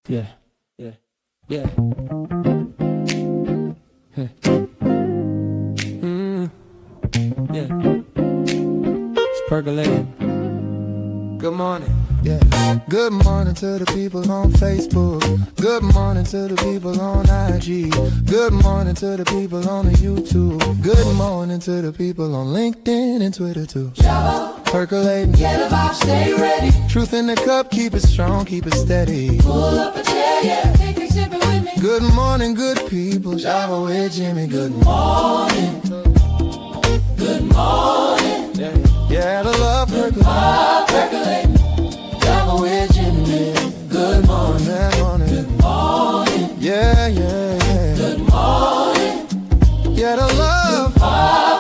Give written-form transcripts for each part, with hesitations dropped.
Yeah, yeah, yeah. Huh. Yeah. It's percolating. Good morning. Yeah. Good morning to the people on Facebook. Good morning to the people on IG. Good morning to the people on the YouTube. Good morning to the people on LinkedIn and Twitter too. Percolating. Get a vibe, stay ready. Truth in the cup, keep it strong, keep it steady. Pull up a chair, yeah. Take a sip with me. Good morning, good people. Java with Jimmy. Good morning. Good morning. Yeah, the love percolating. Java with Jimmy. Good morning. Good morning. Good morning. Yeah, yeah, yeah. Good morning. Yeah, the love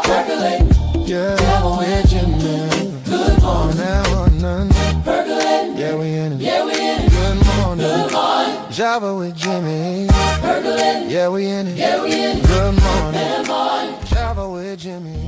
percolating. Yeah, Java with Jimmy. Good morning. Percolating. Yeah, we in it. Yeah, we in it. Good morning. Good morning. Java with Jimmy. Percolating. Yeah, we in it. Yeah, we in it. Good morning. Good morning. Java with Jimmy.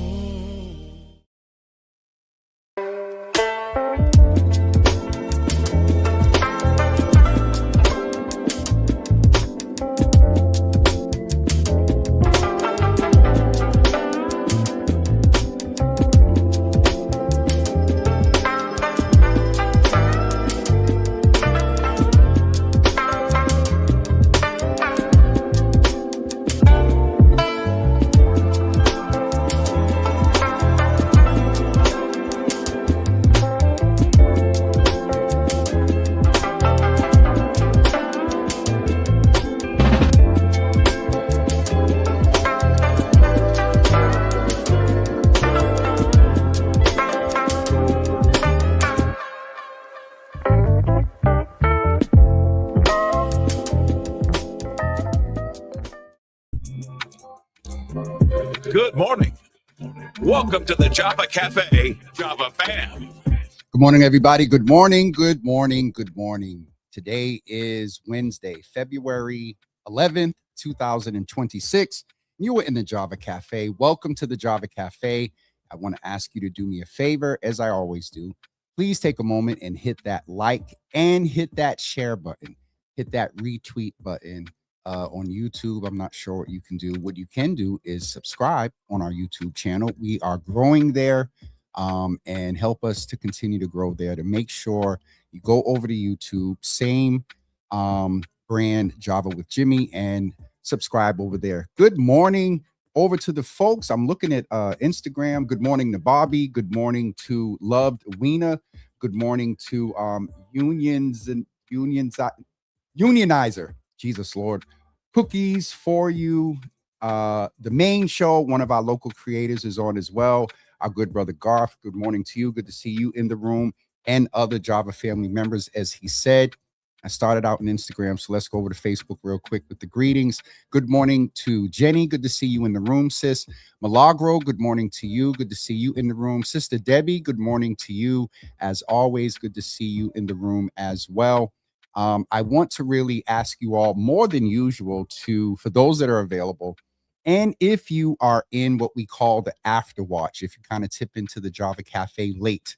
Good morning. Welcome to the Java Cafe, Java fam. Good morning, everybody. Good morning. Good morning. Good morning. Today is Wednesday, February 11th, 2026. You were in the Java Cafe. Welcome to the Java Cafe. I want to ask you to do me a favor, as I always do. Please take a moment and hit that like and hit that share button. Hit that retweet button on YouTube. I'm not sure what you can do. What you can do is subscribe on our YouTube channel. We are growing there. And help us to continue to grow there. To make sure you go over to YouTube, same brand, Java with Jimmy, and subscribe over there. Good morning over to the folks. I'm looking at Instagram. Good morning to Bobby. Good morning to Loved Weena. Good morning to Unionizer. Jesus Lord. Cookies for you. The main show, one of our local creators is on as well. Our good brother Garth, good morning to you. Good to see you in the room and other Java family members. As he said, I started out on Instagram, so let's go over to Facebook real quick with the greetings. Good morning to Jenny. Good to see you in the room, sis. Milagro, good morning to you. Good to see you in the room. Sister Debbie, good morning to you. As always, good to see you in the room as well. I want to really ask you all more than usual for those that are available, and if you are in what we call the after watch, if you kind of tip into the Java Cafe late,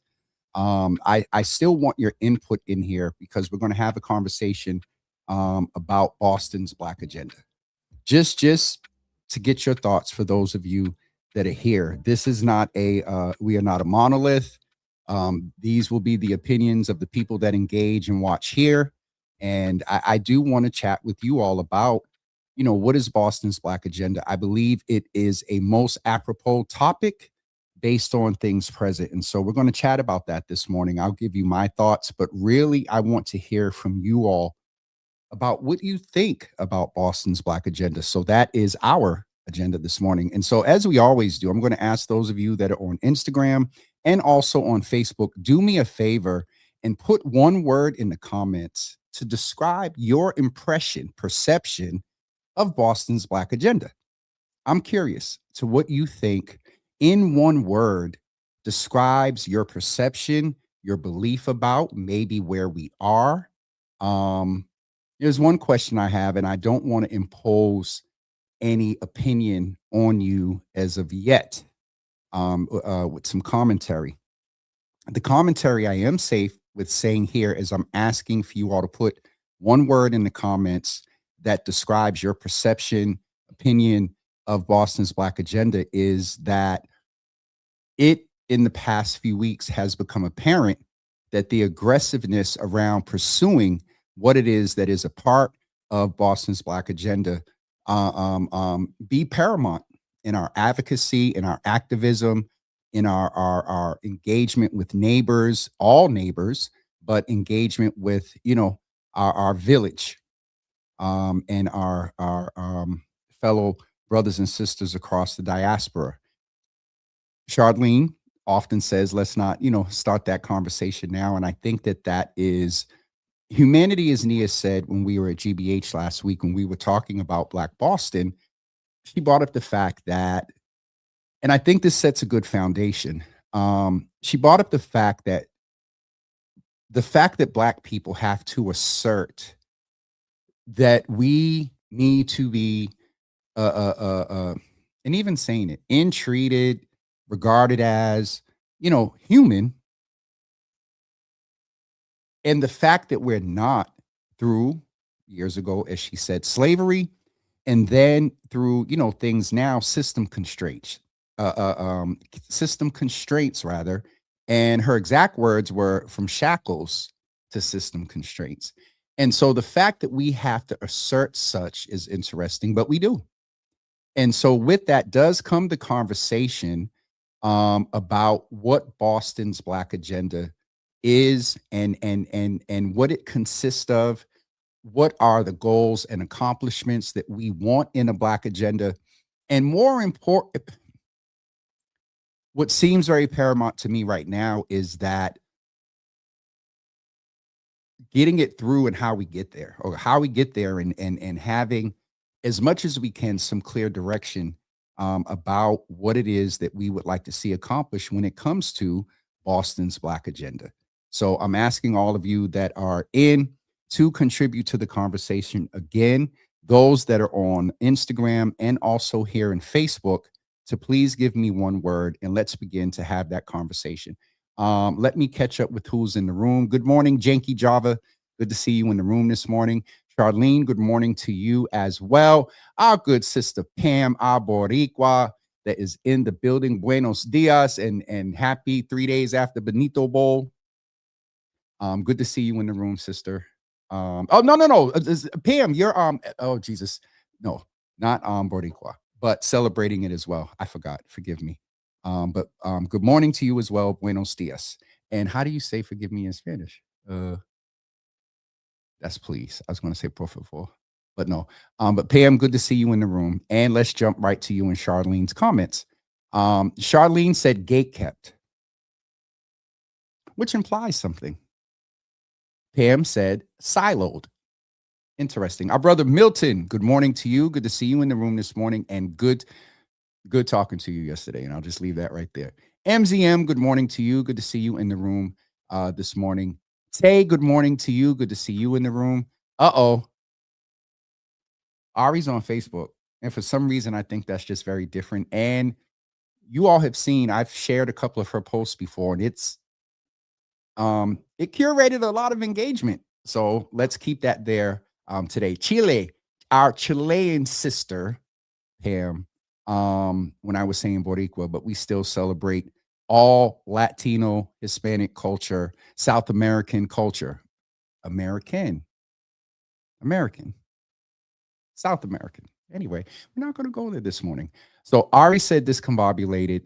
I still want your input in here because we're going to have a conversation about Boston's Black Agenda. Just to get your thoughts for those of you that are here. This is not we are not a monolith. These will be the opinions of the people that engage and watch here. And I do want to chat with you all about, what is Boston's Black Agenda? I believe it is a most apropos topic based on things present. And so we're going to chat about that this morning. I'll give you my thoughts, but really I want to hear from you all about what you think about Boston's Black Agenda. So that is our agenda this morning. And so as we always do, I'm going to ask those of you that are on Instagram and also on Facebook, do me a favor and put one word in the comments to describe your perception of Boston's Black Agenda. I'm curious to what you think in one word describes your perception, your belief about maybe where we are. There's one question I have, and I don't want to impose any opinion on you as of yet with some commentary. The commentary I am safe with saying here is I'm asking for you all to put one word in the comments that describes your perception, opinion of Boston's Black Agenda is that it, in the past few weeks, has become apparent that the aggressiveness around pursuing what it is that is a part of Boston's Black Agenda be paramount in our advocacy, in our activism, in our engagement with neighbors, all neighbors, but engagement with, you know, our village and our fellow brothers and sisters across the diaspora. Charlene often says, let's not, you know, start that conversation now. And I think that that is humanity, as Nia said when we were at GBH last week, when we were talking about Black Boston, she brought up the fact that, and I think this sets a good foundation. She brought up the fact that Black people have to assert that we need to be, and even saying it, entreated, regarded as, you know, human. And the fact that we're not, through years ago, as she said, slavery, and then through, you know, things now, system constraints rather. And her exact words were from shackles to system constraints. And so the fact that we have to assert such is interesting, but we do. And so with that does come the conversation about what Boston's Black Agenda is and what it consists of. What are the goals and accomplishments that we want in a Black agenda? And more important, what seems very paramount to me right now is that getting it through and how we get there, or how we get there, and having, as much as we can, some clear direction about what it is that we would like to see accomplished when it comes to Boston's Black Agenda. So I'm asking all of you that are in to contribute to the conversation. Again, those that are on Instagram and also here in Facebook, to please give me one word and let's begin to have that conversation. Let me catch up with who's in the room. Good morning, Janky Java. Good to see you in the room this morning. Charlene, good morning to you as well. Our good sister Pam Boricua that is in the building. Buenos dias and happy 3 days after Benito Bowl. Good to see you in the room, sister. Oh, no. Pam, you're oh Jesus. No, not Boricua, but celebrating it as well. I forgot. Forgive me. But good morning to you as well. Buenos dias. And how do you say forgive me in Spanish? That's please. I was going to say por favor, but no. But Pam, good to see you in the room. And let's jump right to you in Charlene's comments. Charlene said gate kept, which implies something. Pam said siloed. Interesting. Our brother Milton, good morning to you. Good to see you in the room this morning, and good talking to you yesterday. And I'll just leave that right there. MZM, good morning to you. Good to see you in the room this morning. Tay, good morning to you. Good to see you in the room. Ari's on Facebook. And for some reason, I think that's just very different. And you all have seen, I've shared a couple of her posts before, and it's it curated a lot of engagement. So let's keep that there today. Chile, our Chilean sister, Pam, when I was saying Boricua, but we still celebrate all Latino, Hispanic culture, South American culture, American, South American. Anyway, we're not going to go there this morning. So Ari said discombobulated.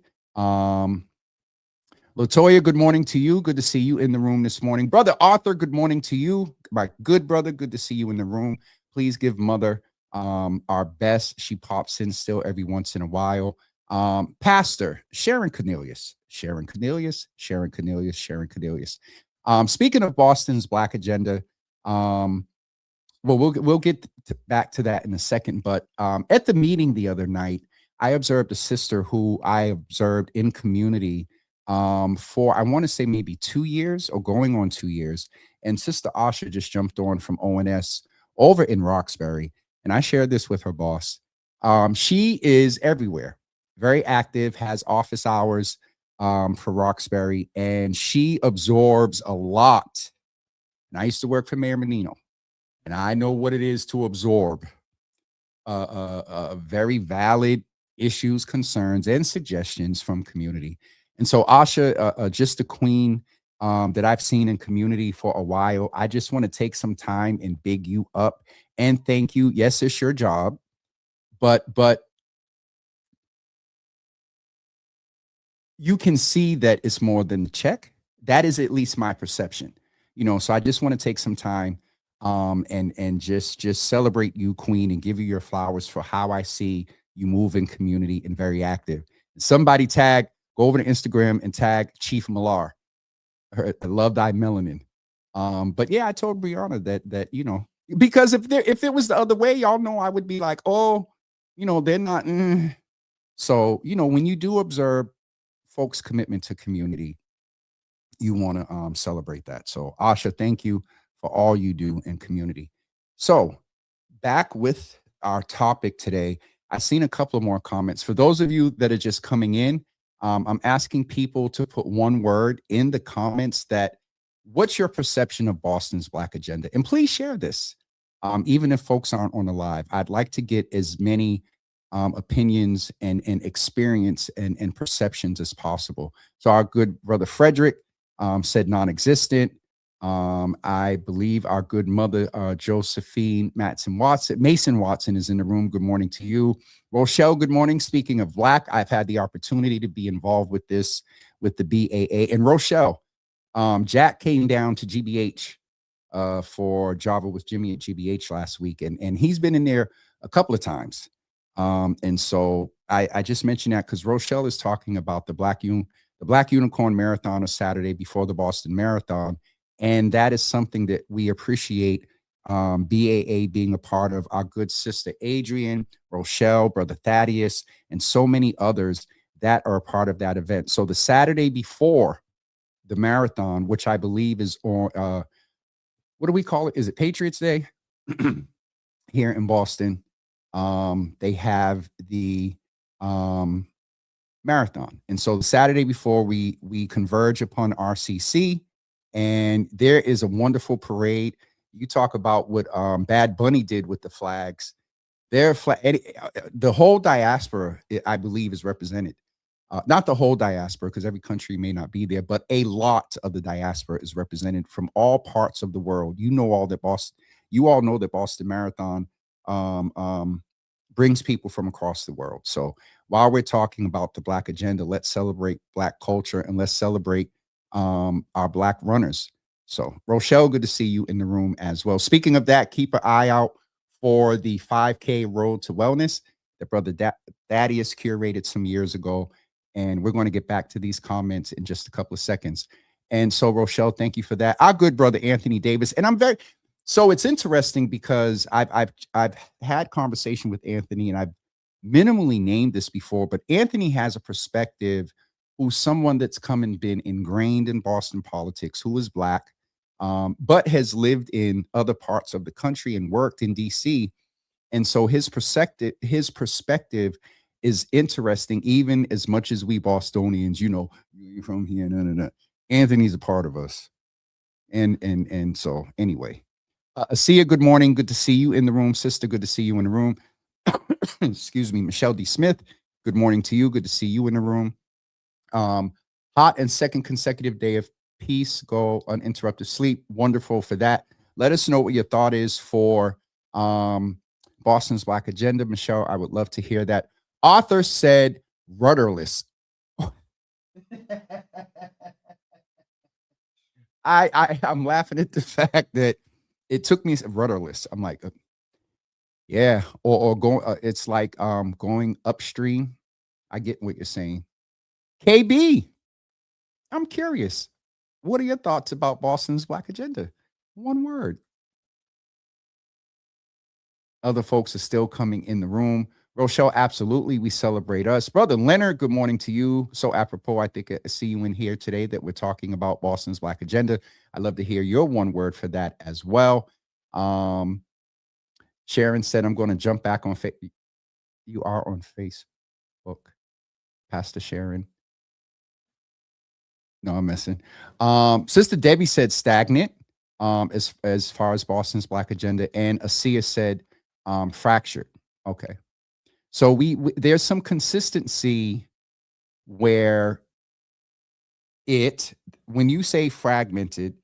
Latoya, good morning to you. Good to see you in the room this morning. Brother Arthur, good morning to you. My good brother, good to see you in the room. Please give mother our best. She pops in still every once in a while. Pastor Sharon Cornelius. Speaking of Boston's Black Agenda, we'll get back to that in a second. But at the meeting the other night, I observed a sister who I observed in community for, I want to say maybe 2 years or going on 2 years. And Sister Asha just jumped on from ONS over in Roxbury. And I shared this with her boss. She is everywhere, very active, has office hours for Roxbury, and she absorbs a lot. And I used to work for Mayor Menino. and I know what it is to absorb very valid issues, concerns, and suggestions from community. And so, Asha, just the queen that I've seen in community for a while, I just want to take some time and big you up and thank you. Yes, it's your job, but you can see that it's more than the check. That is at least my perception. So I just want to take some time and just celebrate you, queen, and give you your flowers for how I see you move in community and very active. Somebody go over to Instagram and tag Chief Millar. I love thy melanin. But yeah, I told Brianna that because if it was the other way, y'all know I would be like, oh, they're not. So when you do observe folks' commitment to community, you want to celebrate that. So Asha, thank you for all you do in community. So back with our topic today, I've seen a couple of more comments. For those of you that are just coming in, I'm asking people to put one word in the comments what's your perception of Boston's Black agenda? And please share this. Even if folks aren't on the live, I'd like to get as many opinions and experience and perceptions as possible. So our good brother Frederick said non-existent. I believe our good mother Josephine Mason Watson is in the room. Good morning to you. Rochelle, good morning. Speaking of Black, I've had the opportunity to be involved with this with the BAA. And Rochelle, Jack came down to GBH for Java with Jimmy at GBH last week, and he's been in there a couple of times. And so I just mentioned that because Rochelle is talking about the Black Unicorn Marathon on Saturday before the Boston Marathon. And that is something that we appreciate BAA being a part of. Our good sister Adrian, Rochelle, brother Thaddeus, and so many others that are a part of that event. So the Saturday before the marathon, which I believe is on, what do we call it? Is it Patriots Day? Here in Boston. They have the marathon. And so the Saturday before we converge upon RCC, and there is a wonderful parade. You talk about what Bad Bunny did with the flags. The whole diaspora, I believe, is represented. Not the whole diaspora, because every country may not be there, but a lot of the diaspora is represented from all parts of the world. You all know that Boston Marathon brings people from across the world. So while we're talking about the Black agenda, let's celebrate Black culture and let's celebrate our Black runners. So Rochelle, good to see you in the room as well. Speaking of that, keep an eye out for the 5K Road to Wellness that brother Thaddeus curated some years ago. And we're going to get back to these comments in just a couple of seconds. And so Rochelle, thank you for that. Our good brother Anthony Davis. And so it's interesting because I've had conversation with Anthony, and I've minimally named this before, but Anthony has a perspective who's someone that's come and been ingrained in Boston politics, who is Black, but has lived in other parts of the country and worked in DC. And so his perspective is interesting, even as much as we Bostonians, you're from here, no. Anthony's a part of us. And so anyway, Asia, good morning. Good to see you in the room. Sister, good to see you in the room. Excuse me, Michelle D. Smith, good morning to you. Good to see you in the room. Hot and second consecutive day of peace, go uninterrupted sleep. Wonderful for that. Let us know what your thought is for Boston's Black agenda. Michelle, I would love to hear that. Arthur said rudderless. I'm laughing at the fact that it took me rudderless. I'm like, yeah, or going. It's like going upstream. I get what you're saying. KB, I'm curious. What are your thoughts about Boston's Black agenda? One word. Other folks are still coming in the room. Rochelle, absolutely. We celebrate us. Brother Leonard, good morning to you. So apropos, I think I see you in here today that we're talking about Boston's Black agenda. I'd love to hear your one word for that as well. Sharon said, I'm going to jump back on Facebook. You are on Facebook, Pastor Sharon. No, I'm messing. Sister Debbie said stagnant. as far as Boston's Black agenda, and Asia said fractured. Okay, so we there's some consistency where when you say fragmented,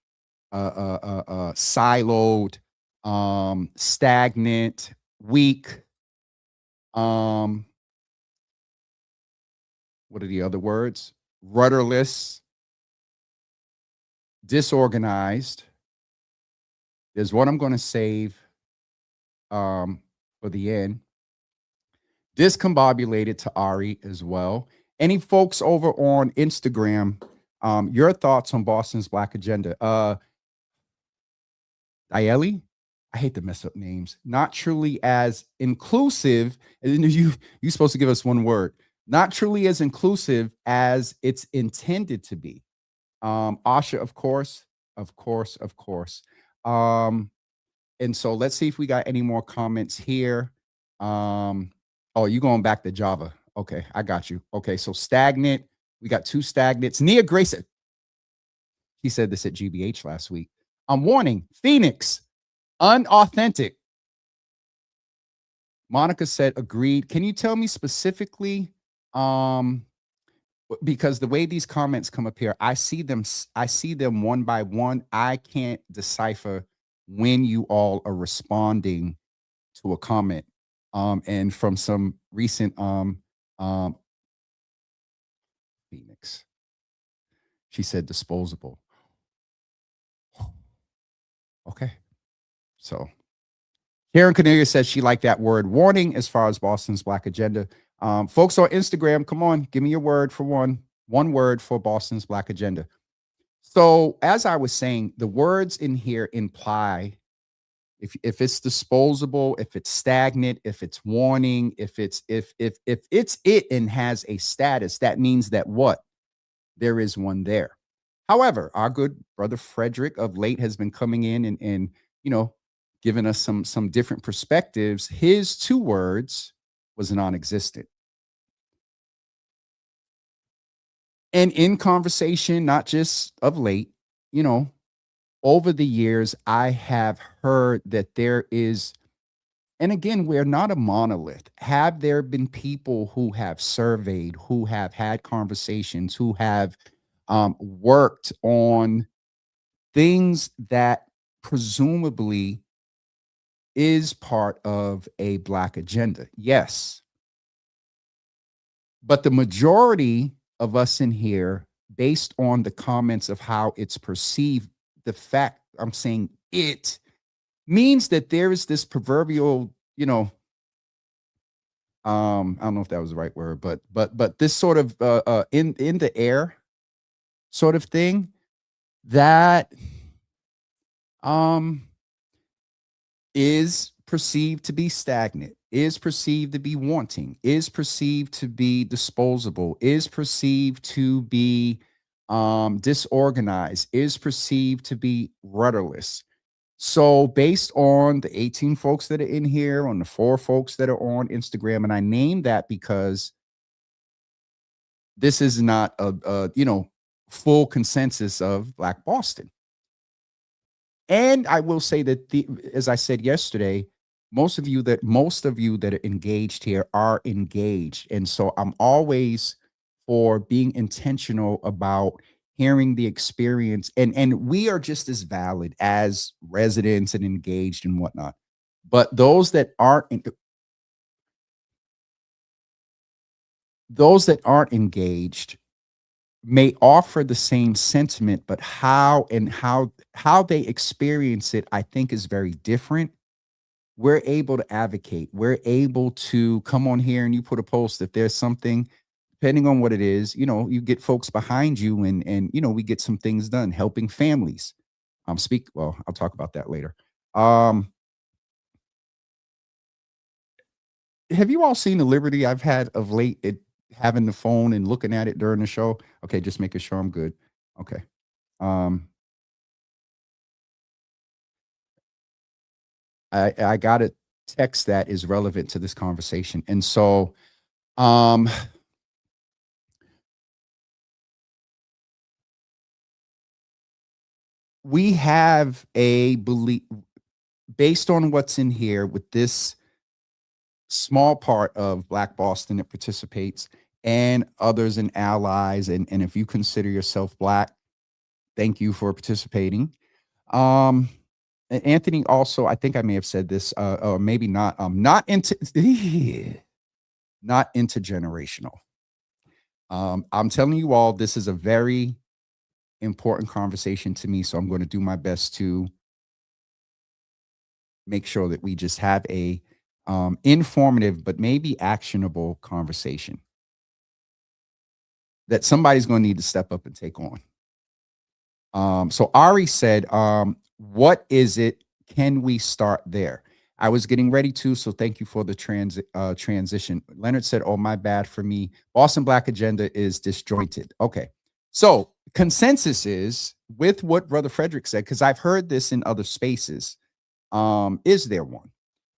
siloed, stagnant, weak, what are the other words? Rudderless, disorganized. There's one I'm going to save for the end. Discombobulated to Ari as well. Any folks over on Instagram, your thoughts on Boston's Black agenda? Dieli, I hate to mess up names. Not truly as inclusive. And you're supposed to give us one word. Not truly as inclusive as it's intended to be. Asha, of course. And so let's see if we got any more comments here. Oh, you going back to Java. Okay, I got you. Okay, so stagnant. We got 2 stagnants. Nia Grayson. He said this at GBH last week. I'm warning, Phoenix, unauthentic. Monica said, agreed. Can you tell me specifically? Because the way these comments come up here, I see them one by one. I can't decipher when you all are responding to a comment. And from some recent Phoenix, she said disposable. Okay. So Karen Cornelia says she liked that word warning as far as Boston's Black agenda. Folks on Instagram, come on, give me your word for one word for Boston's Black agenda. So as I was saying, the words in here imply if it's disposable, if it's stagnant, if it's warning, if it's it and has a status, that means that what? There is one there. However, our good brother Frederick of late has been coming in and giving us some different perspectives. His 2 words was non-existent. And in conversation, not just of late, over the years, I have heard that there is, and again, we're not a monolith. Have there been people who have surveyed, who have had conversations, who have worked on things that presumably is part of a Black agenda? Yes. But the majority of us in here, based on the comments of how it's perceived, the fact I'm saying it means that there is this proverbial, I don't know if that was the right word, but this sort of in the air sort of thing that is perceived to be stagnant, is perceived to be wanting, is perceived to be disposable, is perceived to be disorganized, is perceived to be rudderless. So based on the 18 folks that are in here, on the 4 folks that are on Instagram, and I named that because this is not a full consensus of Black Boston. And I will say that as I said yesterday, most of you that are engaged here are engaged. And so I'm always for being intentional about hearing the experience. And we are just as valid as residents and engaged and whatnot. But those that aren't engaged may offer the same sentiment, but how they experience it, I think, is very different. We're able to advocate. We're able to come on here and you put a post if there's something, depending on what it is, you get folks behind you and we get some things done, helping families. I'll talk about that later. Have you all seen the liberty I've had of late at having the phone and looking at it during the show? Okay, just making sure I'm good. Okay. I got a text that is relevant to this conversation. And so we have a belief based on what's in here with this small part of Black Boston that participates and others and allies. And if you consider yourself Black, thank you for participating. And Anthony also, I think I may have said this, or maybe not, not intergenerational. I'm telling you all, this is a very important conversation to me. So I'm going to do my best to make sure that we just have a informative, but maybe actionable conversation that somebody's going to need to step up and take on. So Ari said, what is it? Can we start there? I was getting ready to, so thank you for the transition. Leonard said, oh, my bad for me. Boston Black agenda is disjointed. Okay. So consensus is with what Brother Frederick said, because I've heard this in other spaces. Is there one?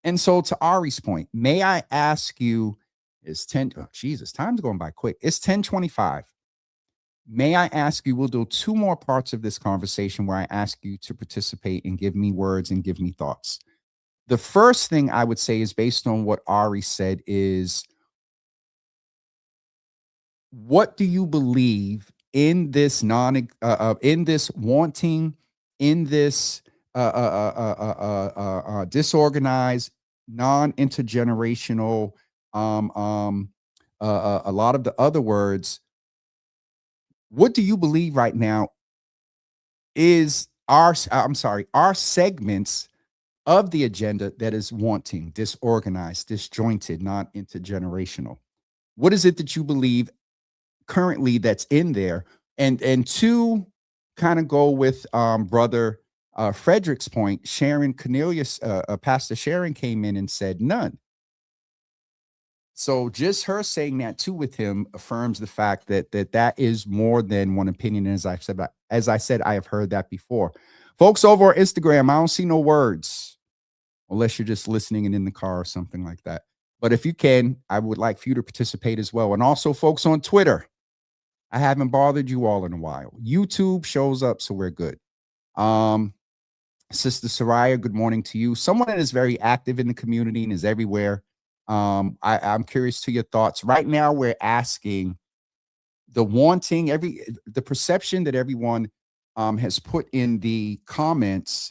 And so to Ari's point, may I ask you, it's 10, oh, Jesus, time's going by quick. It's 10:25. May I ask you, we'll do 2 more parts of this conversation where I ask you to participate and give me words and give me thoughts. The first thing I would say is based on what Ari said is, what do you believe in this in this wanting, in this disorganized, non-intergenerational, a lot of the other words? What do you believe right now is our segments of the agenda that is wanting, disorganized, disjointed, not intergenerational? What is it that you believe currently that's in there? And to kind of go with Brother Frederick's point, Sharon Cornelius, Pastor Sharon came in and said none. So just her saying that too with him affirms the fact that that is more than one opinion. And as I said, I have heard that before. Folks over on Instagram, I don't see no words unless you're just listening and in the car or something like that. But if you can, I would like for you to participate as well. And also folks on Twitter, I haven't bothered you all in a while. YouTube shows up, so we're good. Sister Soraya, good morning to you. Someone that is very active in the community and is everywhere. I'm curious to your thoughts. Right now, we're asking the wanting, the perception that everyone has put in the comments.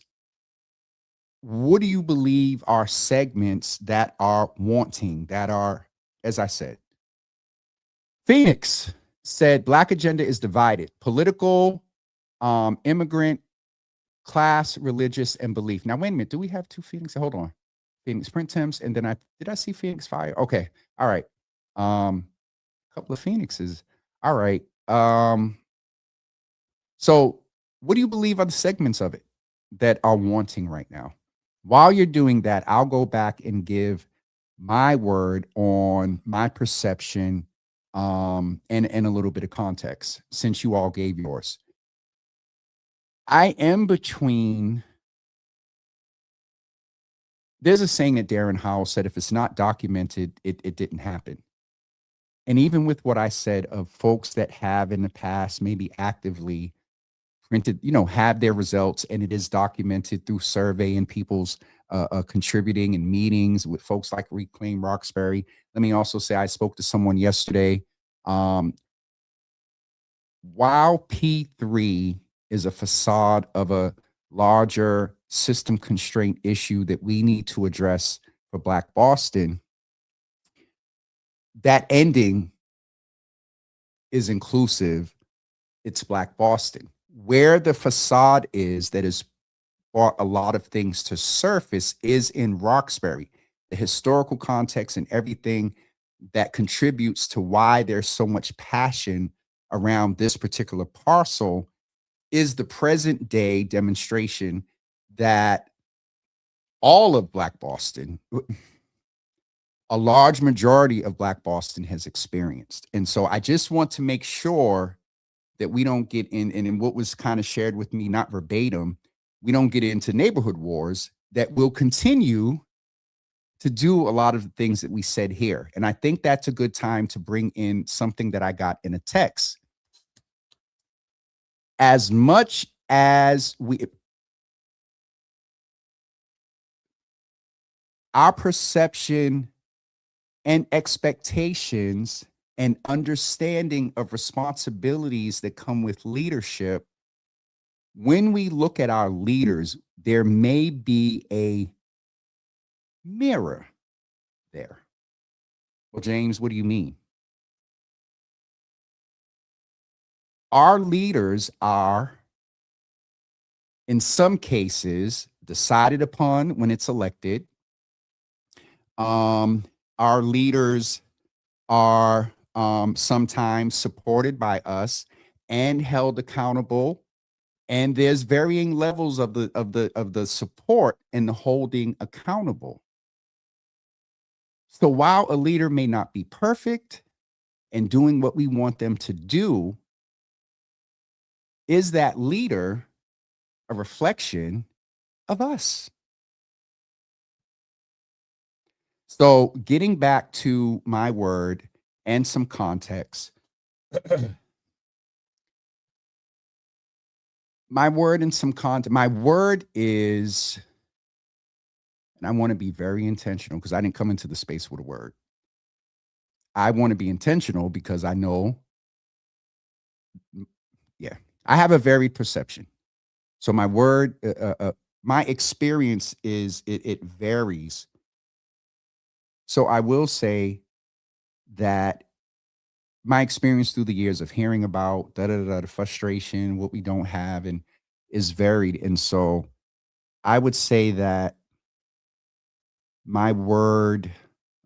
What do you believe are segments that are wanting, that are, as I said? Phoenix said Black agenda is divided: political, immigrant, class, religious, and belief. Now, wait a minute. Do we have 2 Phoenix? Hold on. Phoenix Print Temps, and then did I see Phoenix Fire? Okay. All right. Couple of Phoenixes. All right. So what do you believe are the segments of it that are wanting right now? While you're doing that, I'll go back and give my word on my perception, and a little bit of context, since you all gave yours. I am between. There's a saying that Darren Howell said, if it's not documented, it didn't happen. And even with what I said of folks that have in the past maybe actively printed, have their results, and it is documented through survey and people's contributing and meetings with folks like Reclaim Roxbury. Let me also say, I spoke to someone yesterday. While P3 is a facade of a larger system constraint issue that we need to address for Black Boston, that ending is inclusive. It's Black Boston. Where the facade is that has brought a lot of things to surface is in Roxbury. The historical context and everything that contributes to why there's so much passion around this particular parcel is the present day demonstration that all of Black Boston, a large majority of Black Boston, has experienced. And so I just want to make sure that we don't get in what was kind of shared with me, not verbatim, we don't get into neighborhood wars that will continue to do a lot of the things that we said here. And I think that's a good time to bring in something that I got in a text. As much as our perception and expectations and understanding of responsibilities that come with leadership, when we look at our leaders, there may be a mirror there. Well, James, what do you mean? Our leaders are, in some cases, decided upon when it's elected. Our leaders are sometimes supported by us and held accountable. And there's varying levels of the support and the holding accountable. So while a leader may not be perfect and doing what we want them to do, is that leader a reflection of us? So getting back to my word and some context, my word is, and I want to be very intentional because I didn't come into the space with a word. I want to be intentional because I know, I have a varied perception. So my word, my experience is it varies. So I will say that my experience through the years of hearing about the frustration, what we don't have, and is varied. And so I would say that my word,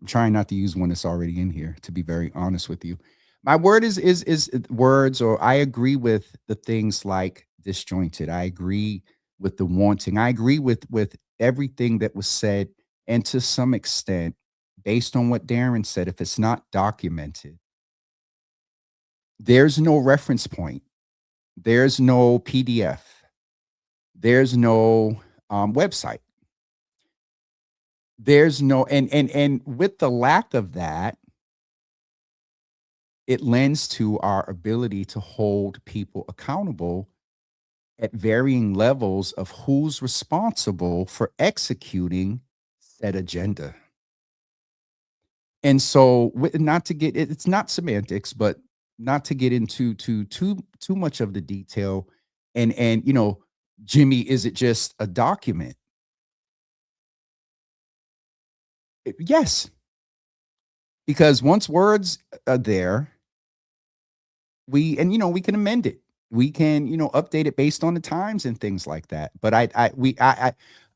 I'm trying not to use one that's already in here, to be very honest with you. My word is words, or I agree with the things like disjointed. I agree with the wanting. I agree with everything that was said, and to some extent, based on what Darren said, if it's not documented, there's no reference point, there's no PDF, there's no website, there's no, and with the lack of that, it lends to our ability to hold people accountable at varying levels of who's responsible for executing said agenda. And so, not to get it's not semantics, but not to get into too much of the detail. And Jimmy, is it just a document? Yes, because once words are there, we can amend it. We can update it based on the times and things like that. But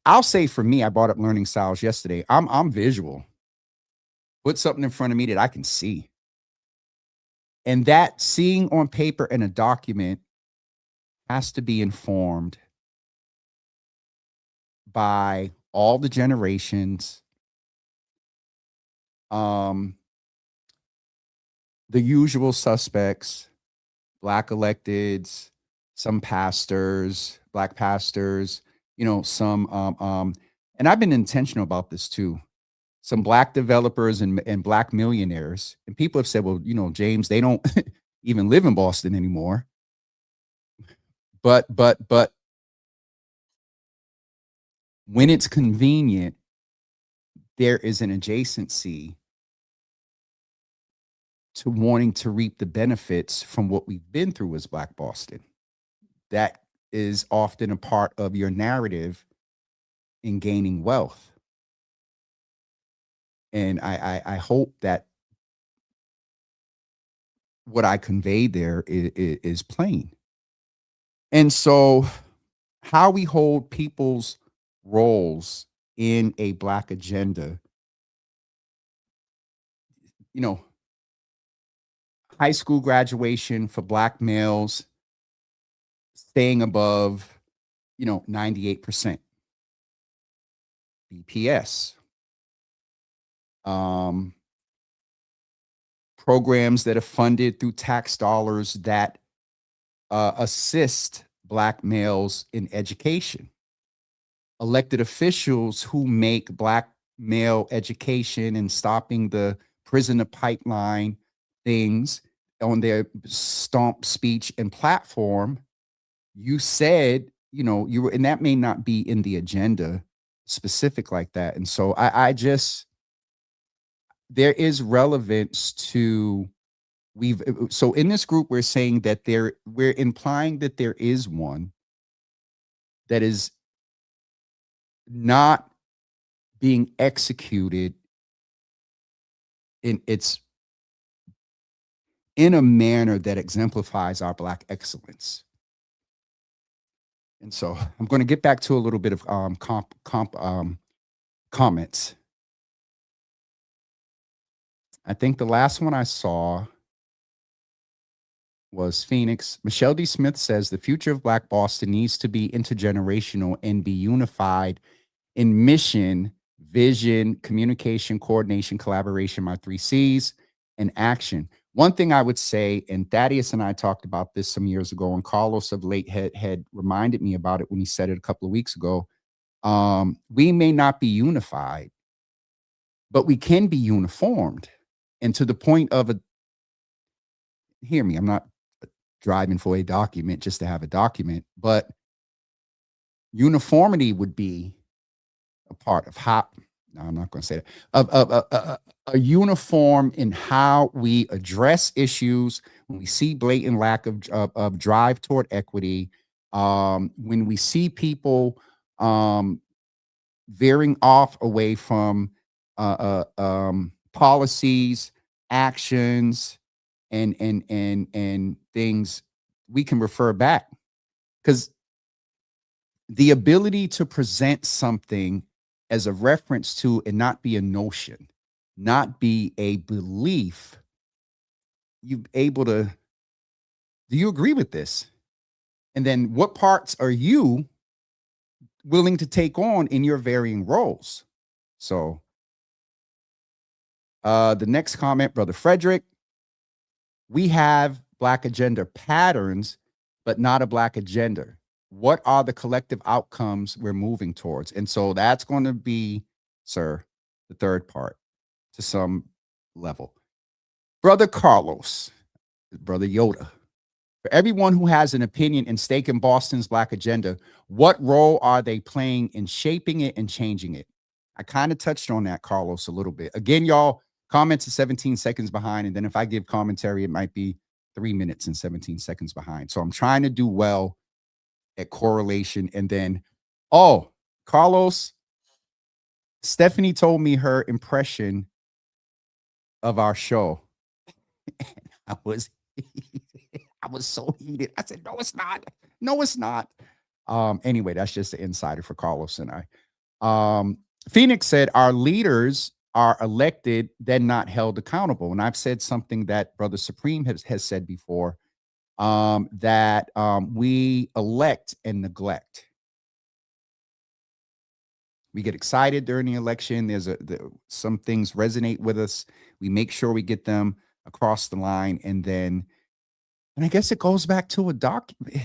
I'll say for me, I brought up learning styles yesterday. I'm visual. Put something in front of me that I can see. And that seeing on paper in a document has to be informed by all the generations, the usual suspects, Black electeds, some pastors, Black pastors, some, and I've been intentional about this too. Some Black developers and Black millionaires. And people have said, well, James, they don't even live in Boston anymore. But when it's convenient, there is an adjacency to wanting to reap the benefits from what we've been through as Black Boston. That is often a part of your narrative in gaining wealth. And I hope that what I conveyed there is plain. And so how we hold people's roles in a Black agenda, high school graduation for Black males staying above, 98%. BPS. Programs that are funded through tax dollars that assist Black males in education. Elected officials who make Black male education and stopping the prisoner pipeline things on their stomp speech and platform you said, you were, and that may not be in the agenda specific like that. And so I just, there is relevance to, so in this group, we're saying that we're implying that there is one that is not being executed in a manner that exemplifies our Black excellence. And so I'm going to get back to a little bit of comments. I think the last one I saw was Phoenix. Michelle D. Smith says the future of Black Boston needs to be intergenerational and be unified in mission, vision, communication, coordination, collaboration, my 3 C's, and action. One thing I would say, and Thaddeus and I talked about this some years ago, and Carlos of late had reminded me about it when he said it a couple of weeks ago. We may not be unified, but we can be uniformed. And to the point of hear me, I'm not driving for a document just to have a document, but uniformity would be a part of how, no, I'm not going to say that, a uniform in how we address issues when we see blatant lack of drive toward equity, when we see people veering off away from policies, actions, and things, we can refer back, because the ability to present something as a reference to and not be a notion, not be a belief, you're able to, do you agree with this? And then what parts are you willing to take on in your varying roles? So the next comment, Brother Frederick, we have Black agenda patterns, but not a Black agenda. What are the collective outcomes we're moving towards? And so that's going to be, sir, the third part to some level. Brother Carlos, Brother Yoda, for everyone who has an opinion and stake in Boston's Black agenda, what role are they playing in shaping it and changing it? I kind of touched on that, Carlos, a little bit. Again, y'all, comments are 17 seconds behind. And then if I give commentary, it might be 3 minutes and 17 seconds behind. So I'm trying to do well at correlation. And then, oh, Carlos, Stephanie told me her impression of our show. I was so heated. I said, no, it's not. No, it's not. Anyway, that's just the insider for Carlos and I. Phoenix said our leaders are elected, then not held accountable. And I've said something that Brother Supreme has said before, that we elect and neglect. We get excited during the election. Some things resonate with us. We make sure we get them across the line. And I guess it goes back to a document.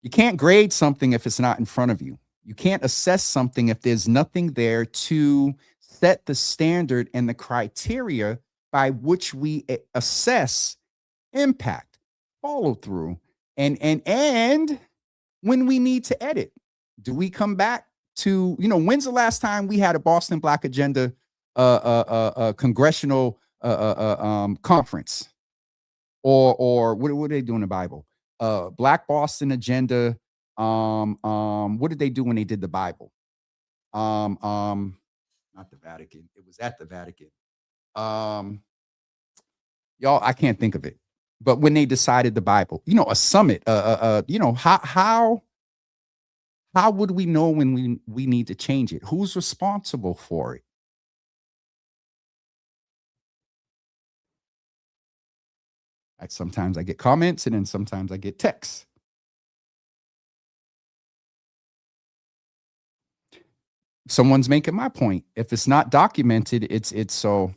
You can't grade something if it's not in front of you. You can't assess something if there's nothing there to set the standard and the criteria by which we assess impact, follow through, and when we need to edit. Do we come back to, when's the last time we had a Boston Black Agenda congressional conference? Or what are they doing in the Bible? Black Boston Agenda. What did they do when they did the Bible? Not the Vatican. It was at the Vatican. Y'all, I can't think of it. But when they decided the Bible, a summit, how would we know when we need to change it? Who's responsible for it? Sometimes I get comments and then sometimes I get texts. Someone's making my point. If it's not documented, it's so.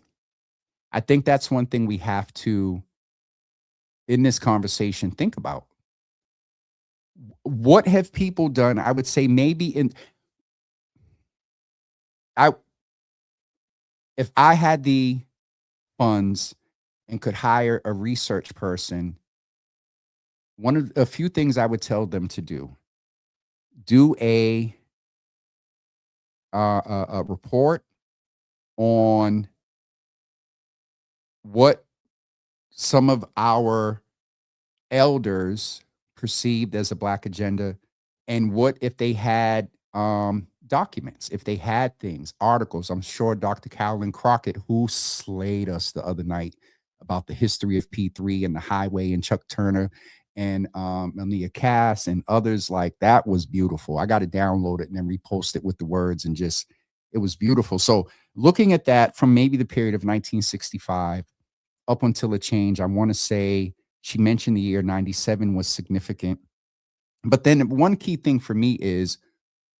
I think that's one thing we have to, in this conversation, think about. What have people done? I would say maybe if I had the funds and could hire a research person one of a few things I would tell them to do a report on what some of our elders perceived as a black agenda, and what if they had documents, if they had things, articles. I'm sure Dr. Carolyn Crockett, who slayed us the other night about the history of P3 and the highway, and Chuck Turner and Amelia Cass and others, like that was beautiful. I got to download it and then repost it with the words, and just it was beautiful. So looking at that from maybe the period of 1965 up until a change, I want to say she mentioned the year 97 was significant. But then one key thing for me is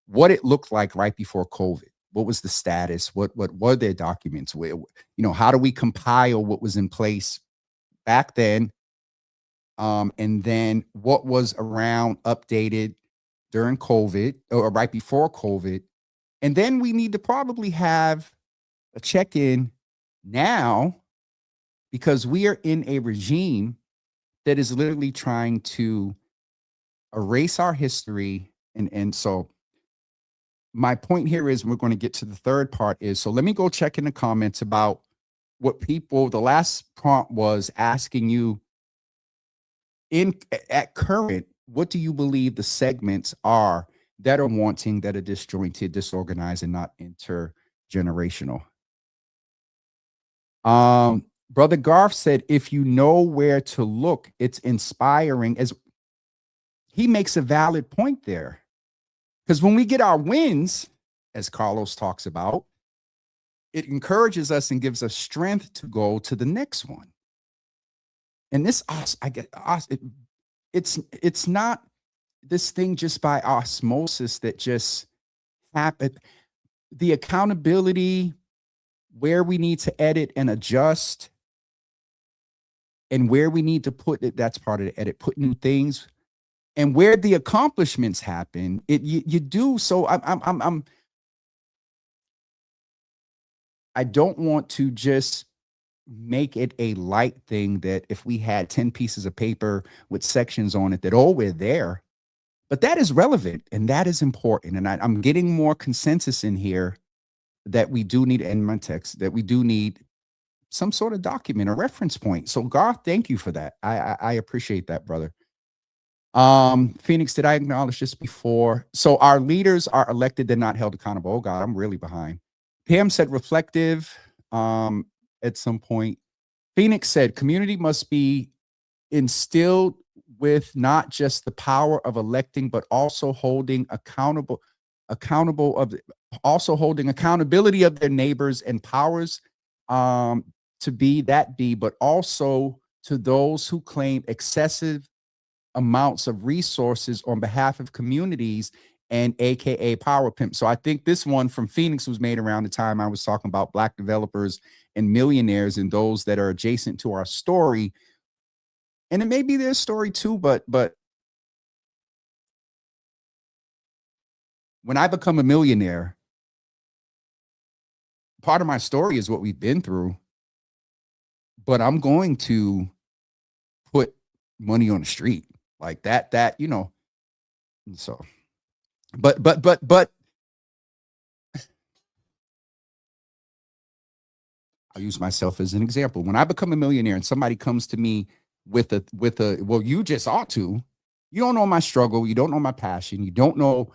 what it looked like right before COVID. What was the status? What were their documents? Where, how do we compile what was in place back then? And then what was around updated during COVID or right before COVID? And then we need to probably have a check-in now, because we are in a regime that is literally trying to erase our history. And so my point here is, we're going to get to the third part is, so let me go check in the comments about what people, the last prompt was asking you at current, what do you believe the segments are that are wanting, that are disjointed, disorganized, and not intergenerational? Brother Garth said, if you know where to look, it's inspiring. As he makes a valid point there, because when we get our wins, as Carlos talks about, it encourages us and gives us strength to go to the next one. And this, it's not this thing just by osmosis that just happened. The accountability, where we need to edit and adjust, and where we need to put it, that's part of the edit, put new things, and where the accomplishments happen, you do. So I don't want to just make it a light thing that if we had 10 pieces of paper with sections on it, that, oh, we're there. But that is relevant and that is important. And I'm getting more consensus in here that we do need, in my text, that we do need some sort of document, a reference point. So Garth, thank you for that. I appreciate that, brother. Phoenix, did I acknowledge this before? So our leaders are elected, they're not held accountable. Oh God, I'm really behind. Pam said reflective at some point. Phoenix said community must be instilled with not just the power of electing, but also holding also holding accountability of their neighbors and powers to be, but also to those who claim excessive amounts of resources on behalf of communities, and AKA power pimp. So I think this one from Phoenix was made around the time I was talking about black developers and millionaires and those that are adjacent to our story. And it may be their story too, but when I become a millionaire, part of my story is what we've been through, but I'm going to put money on the street like that, so, but I'll use myself as an example. When I become a millionaire and somebody comes to me with a, well, you just ought to, you don't know my struggle. You don't know my passion. You don't know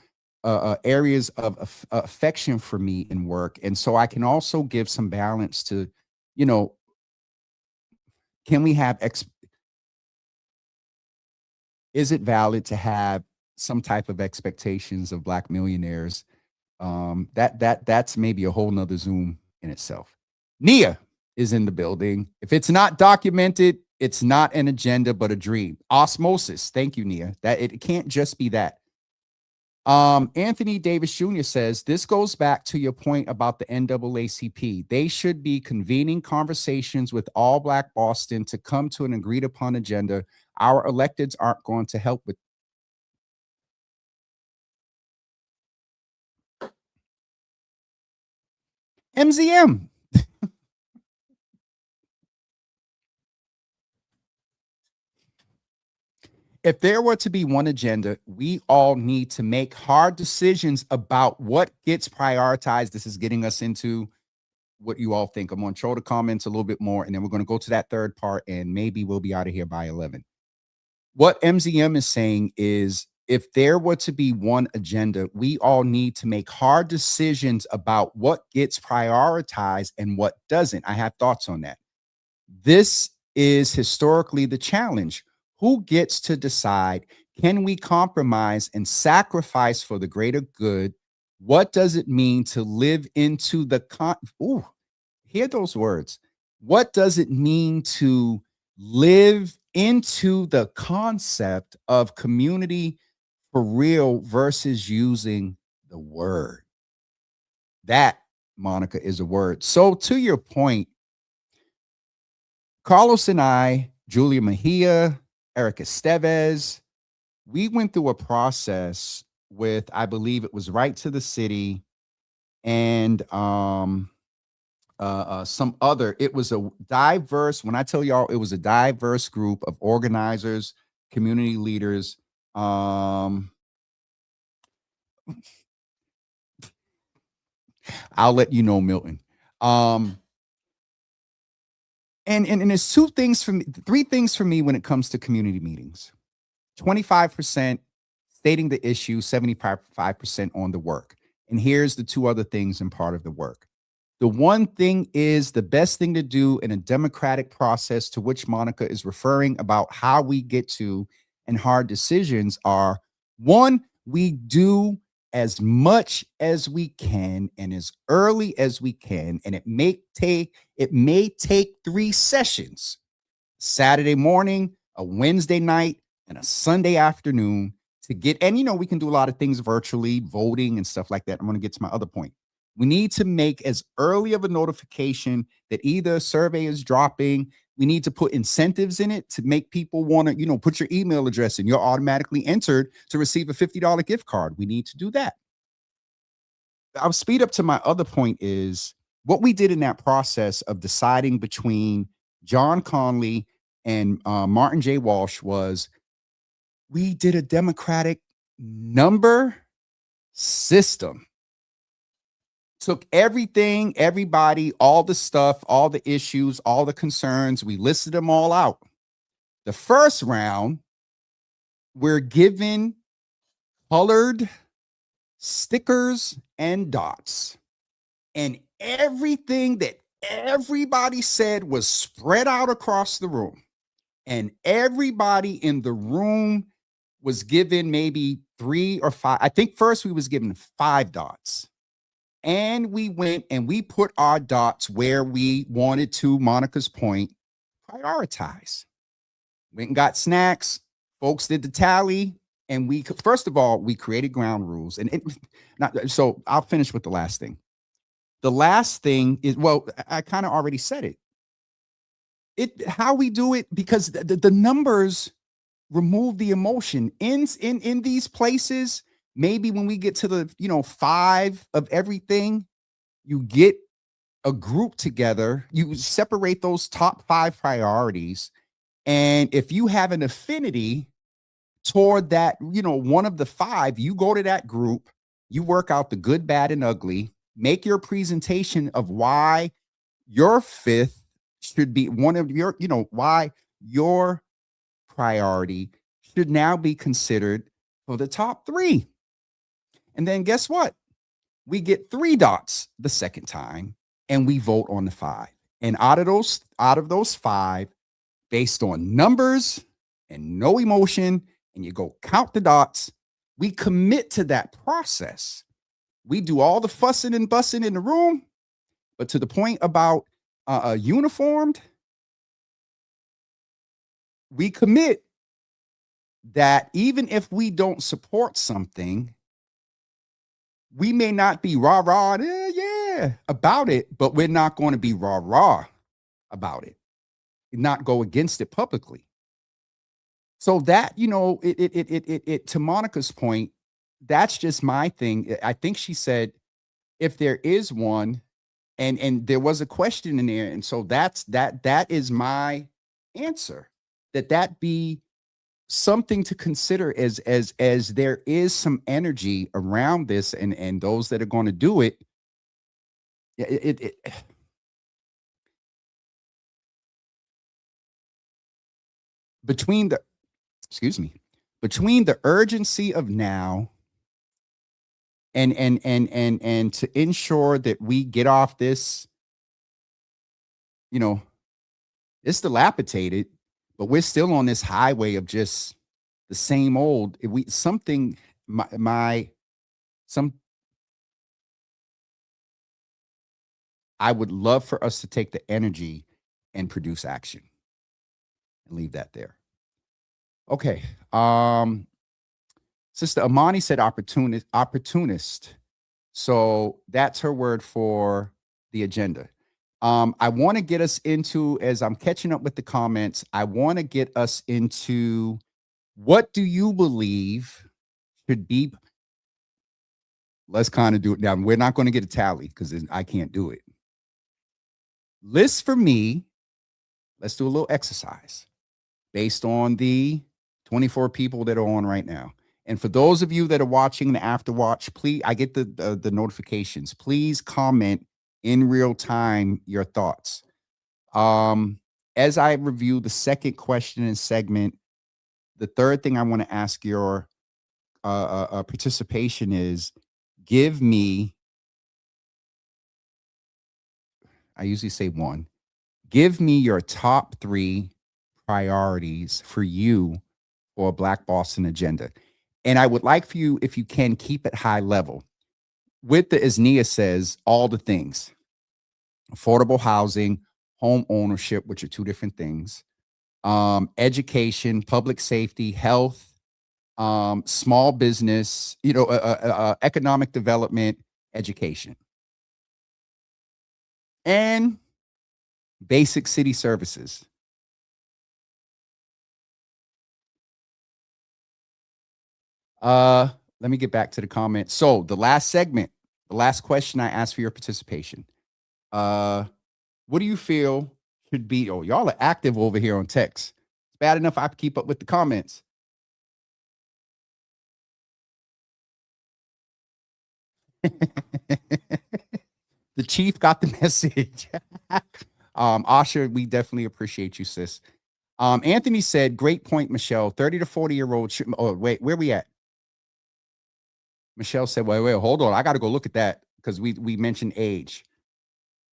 areas of affection for me in work. And so I can also give some balance to, can we have, is it valid to have some type of expectations of black millionaires? That's maybe a whole nother Zoom in itself. Nia is in the building. If it's not documented, it's not an agenda, but a dream. Osmosis. Thank you, Nia. That it can't just be that. Anthony Davis Jr. says, this goes back to your point about the NAACP. They should be convening conversations with all Black Boston to come to an agreed upon agenda. Our electeds aren't going to help with. MZM. If there were to be one agenda, we all need to make hard decisions about what gets prioritized. This is getting us into what you all think. I'm going to throw the comments a little bit more, and then we're going to go to that third part, and maybe we'll be out of here by 11. What MZM is saying is, if there were to be one agenda, we all need to make hard decisions about what gets prioritized and what doesn't. I have thoughts on that. This is historically the challenge. Who gets to decide? Can we compromise and sacrifice for the greater good? What does it mean to live into the hear those words. What does it mean to live into the concept of community for real versus using the word? That, Monica, is a word. So to your point, Carlos and I, Julia Mejia, Eric Estevez, we went through a process with, I believe it was Right to the City and some other. It was a diverse, when I tell y'all, it was a diverse group of organizers, community leaders. I'll let you know, Milton. And there's three things for me when it comes to community meetings. 25% stating the issue, 75% on the work. And here's the two other things in part of the work. The one thing is the best thing to do in a democratic process, to which Monica is referring about how we get to and hard decisions are, one, we do as much as we can and as early as we can. And it may take 3 sessions, Saturday morning, a Wednesday night, and a Sunday afternoon to get, and we can do a lot of things virtually, voting and stuff like that. I'm going to get to my other point. We need to make as early of a notification that either a survey is dropping. We need to put incentives in it to make people want to, put your email address and you're automatically entered to receive a $50 gift card. We need to do that. I'll speed up to my other point is what we did in that process of deciding between John Conley and Martin J. Walsh was we did a democratic number system. Took everything, everybody, all the stuff, all the issues, all the concerns, we listed them all out. The first round, we're given colored stickers and dots. And everything that everybody said was spread out across the room. And everybody in the room was given maybe 3 or 5. I think first we was given 5 dots. And we went and we put our dots where we wanted to, Monica's point, prioritize. Went and got snacks. Folks did the tally. And we, first of all, we created ground rules. So I'll finish with the last thing. The last thing is, well, I kind of already said it. How we do it, because the numbers remove the emotion. In these places, maybe when we get to the 5 of everything, you get a group together, you separate those top 5 priorities. And if you have an affinity toward that, one of the 5, you go to that group, you work out the good, bad, and ugly, make your presentation of why your 5th should be one of your, why your priority should now be considered for the top 3. And then guess what? We get 3 dots the second time and we vote on the 5. And out of those 5, based on numbers and no emotion, and you go count the dots, we commit to that process. We do all the fussing and bussing in the room, but to the point about uniformed, we commit that even if we don't support something, we may not be rah-rah, yeah, about it, but we're not going to be rah-rah about it, not go against it publicly. So that, it to Monica's point, that's just my thing. I think she said, if there is one, and there was a question in there, and so that is my answer, that be something to consider as there is some energy around this, and those that are going to do it, it between the between the urgency of now and to ensure that we get off this, it's dilapidated, but we're still on this highway of just the same old. If we something I would love for us to take the energy and produce action and leave that there. Okay. Sister Amani said opportunist. So that's her word for the agenda. I want to get us into, as I'm catching up with the comments, I want to get us into, what do you believe should be? Let's kind of do it now. We're not going to get a tally because I can't do it. List for me. Let's do a little exercise based on the 24 people that are on right now. And for those of you that are watching the after watch, please, I get the notifications. Please comment in real time your thoughts. As I review the second question and segment, the third thing I want to ask your participation is, give me, I usually say one, give me your top 3 priorities for you for a Black Boston agenda. And I would like for you, if you can, keep it high level. With the, as Nia says, all the things: affordable housing, home ownership, which are 2 different things, education, public safety, health, small business, economic development, education, and basic city services. Let me get back to the comments. So the last segment, the last question I asked for your participation. What do you feel should be? Oh, y'all are active over here on text. It's bad enough I have to keep up with the comments. The chief got the message. Asha, we definitely appreciate you, sis. Anthony said, great point, Michelle. 30 to 40-year-old. Oh, wait, where we at? Michelle said, wait, hold on. I got to go look at that because we mentioned age.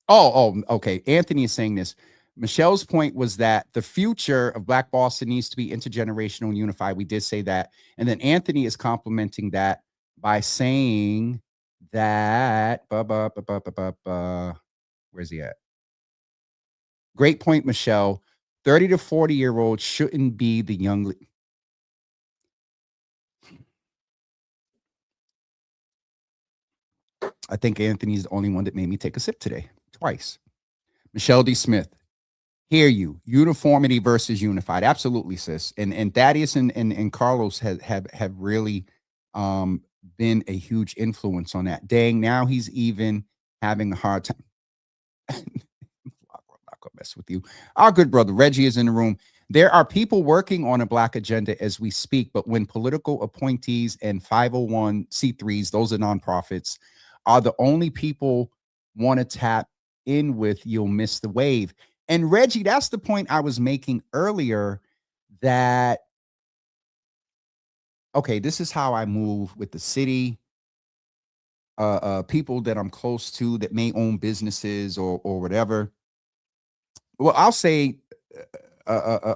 Oh, okay. Anthony is saying this. Michelle's point was that the future of Black Boston needs to be intergenerational and unified. We did say that. And then Anthony is complimenting that by saying that, where's he at? Great point, Michelle. 30 to 40-year-olds shouldn't be the young. I think Anthony's the only one that made me take a sip today, twice. Michelle D. Smith, hear you. Uniformity versus unified. Absolutely, sis. And Thaddeus and Carlos have really been a huge influence on that. Dang, now he's even having a hard time. I'm not gonna mess with you. Our good brother Reggie is in the room. There are people working on a Black agenda as we speak, but when political appointees and 501c3s, those are nonprofits, are the only people want to tap in with, you'll miss the wave. And Reggie, that's the point I was making earlier, that, okay, this is how I move with the city, people that I'm close to that may own businesses or whatever. Well, I'll say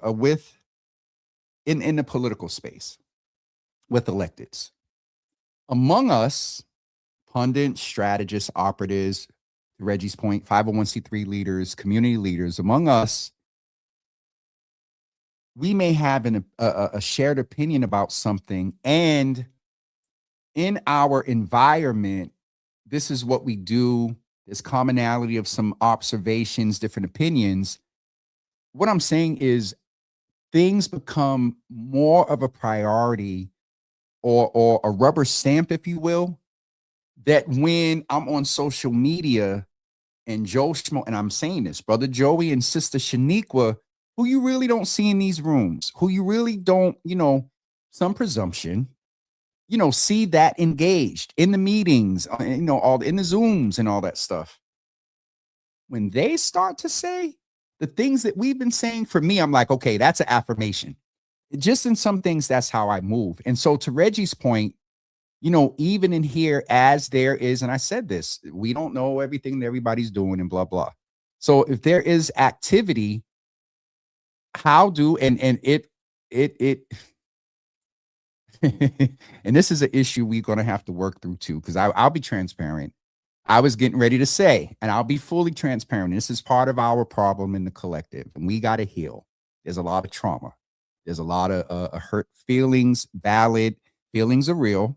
with in the political space with electeds, among us, pundits, strategists, operatives, to Reggie's point, 501c3 leaders, community leaders, among us, we may have a shared opinion about something, and in our environment, this is what we do. There's commonality of some observations, different opinions. What I'm saying is things become more of a priority or a rubber stamp, if you will, that when I'm on social media and Joe Schmo, and I'm saying this, Brother Joey and Sister Shaniqua who you really don't see in these rooms, who you really don't, some presumption, see that engaged in the meetings, all in the Zooms and all that stuff. When they start to say the things that we've been saying, for me, I'm like, okay, that's an affirmation. Just in some things, that's how I move. And so to Reggie's point, even in here, as there is, and I said this, we don't know everything that everybody's doing and blah, blah. So if there is activity, how do, and it, and this is an issue we're going to have to work through too, because I'll be transparent. I was getting ready to say, and I'll be fully transparent. This is part of our problem in the collective, and we got to heal. There's a lot of trauma. There's a lot of hurt feelings, valid feelings are real.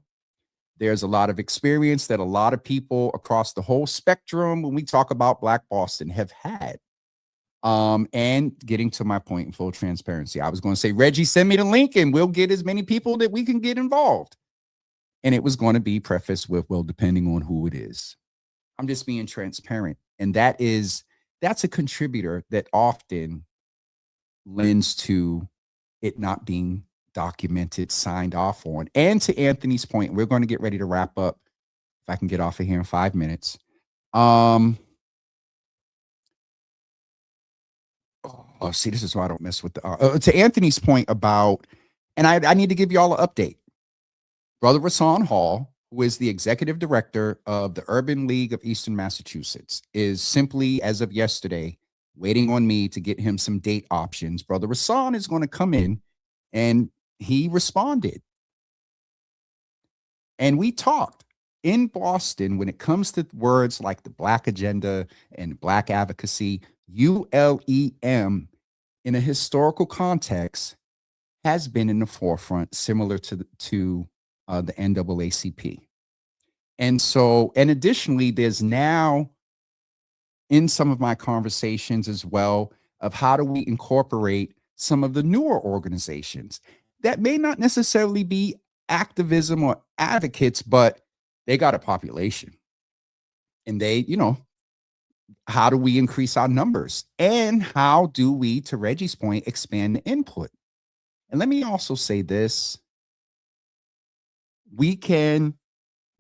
There's a lot of experience that a lot of people across the whole spectrum, when we talk about Black Boston, have had. And getting to my point in full transparency, I was going to say, Reggie, send me the link and we'll get as many people that we can get involved. And it was going to be prefaced with, well, depending on who it is. I'm just being transparent. And that's a contributor that often lends to it not being documented, signed off on. And to Anthony's point, we're going to get ready to wrap up. If I can get off of here in 5 minutes. See, this is why I don't mess with the, to Anthony's point about, and I need to give you all an update. Brother Rasan Hall, who is the executive director of the Urban League of Eastern Massachusetts, is simply, as of yesterday, waiting on me to get him some date options. Brother Rasan is going to come in, and he responded. And we talked in Boston when it comes to words like the Black agenda and Black advocacy. ULEM, in a historical context, has been in the forefront, similar to the NAACP. And so, and additionally, there's now in some of my conversations as well of how do we incorporate some of the newer organizations that may not necessarily be activism or advocates, but they got a population. And they, how do we increase our numbers? And how do we, to Reggie's point, expand the input? And let me also say this. We can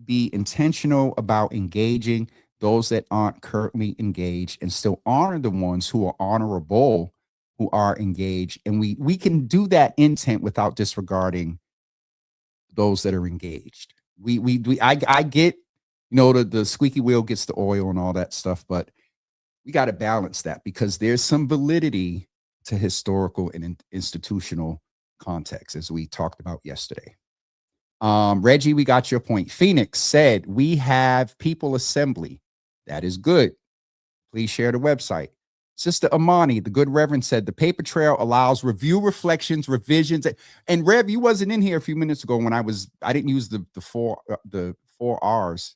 be intentional about engaging those that aren't currently engaged and still honor the ones who are honorable, who are engaged. And we can do that intent without disregarding those that are engaged. I get, the squeaky wheel gets the oil and all that stuff, but we got to balance that because there's some validity to historical and institutional context, as we talked about yesterday. Reggie, we got your point. Phoenix said, we have people assembly. That is good. Please share the website. Sister Amani, the good reverend, said the paper trail allows review, reflections, revisions. And Rev, you wasn't in here a few minutes ago when I didn't use the four R's.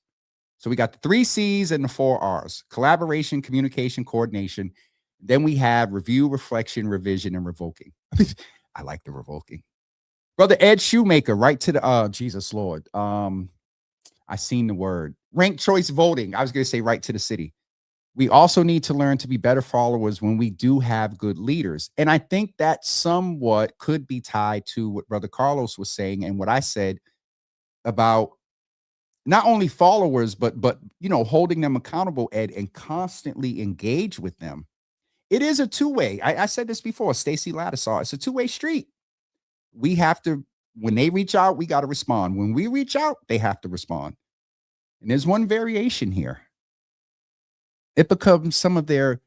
So we got the 3 C's and the 4 R's: collaboration, communication, coordination. Then we have review, reflection, revision, and revoking. I like the revoking. Brother Ed Shoemaker, right to the Jesus Lord. I seen the word. Ranked choice voting. I was going to say right to the city. We also need to learn to be better followers when we do have good leaders. And I think that somewhat could be tied to what Brother Carlos was saying and what I said about not only followers, but holding them accountable, Ed, and constantly engage with them. It is a two-way. I said this before, Stacy Lattisaw. It's a two-way street. We have to, when they reach out, we got to respond. When we reach out, they have to respond. And there's one variation here. It becomes some of their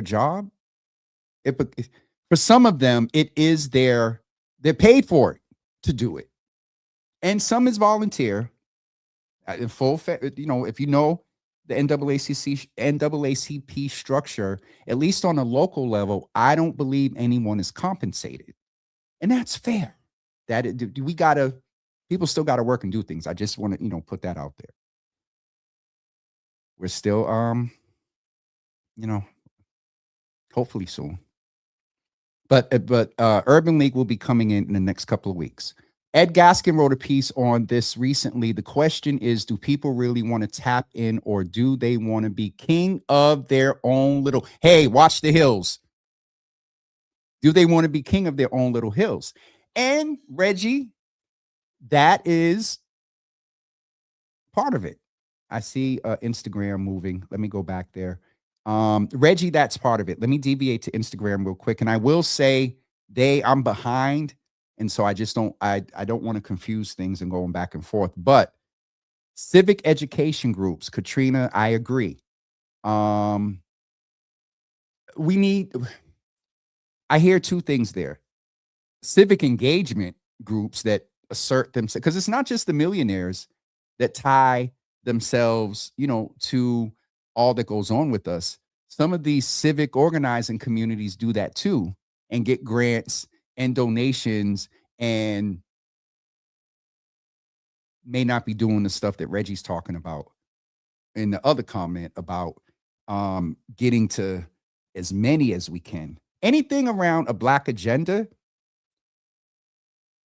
job. For some of them, it is they're paid for it to do it. And some is volunteer. In full, if you know the NAACP structure, at least on a local level, I don't believe anyone is compensated. And that's fair. People still got to work and do things. I just want to, put that out there. We're still, hopefully soon. But Urban League will be coming in the next couple of weeks. Ed Gaskin wrote a piece on this recently. The question is, do people really want to tap in, or do they want to be king of their own little, hey, watch the hills? Do they want to be king of their own little hills? And Reggie, that is part of it. I see Instagram moving. Let me go back there. Reggie, that's part of it. Let me deviate to Instagram real quick. And I will say I'm behind. And so I just don't want to confuse things and going back and forth. But civic education groups, Katrina, I agree. I hear two things there. Civic engagement groups that assert themselves, because it's not just the millionaires that tie themselves, to all that goes on with us. Some of these civic organizing communities do that too, and get grants and donations, and may not be doing the stuff that Reggie's talking about in the other comment about getting to as many as we can. Anything around a Black agenda,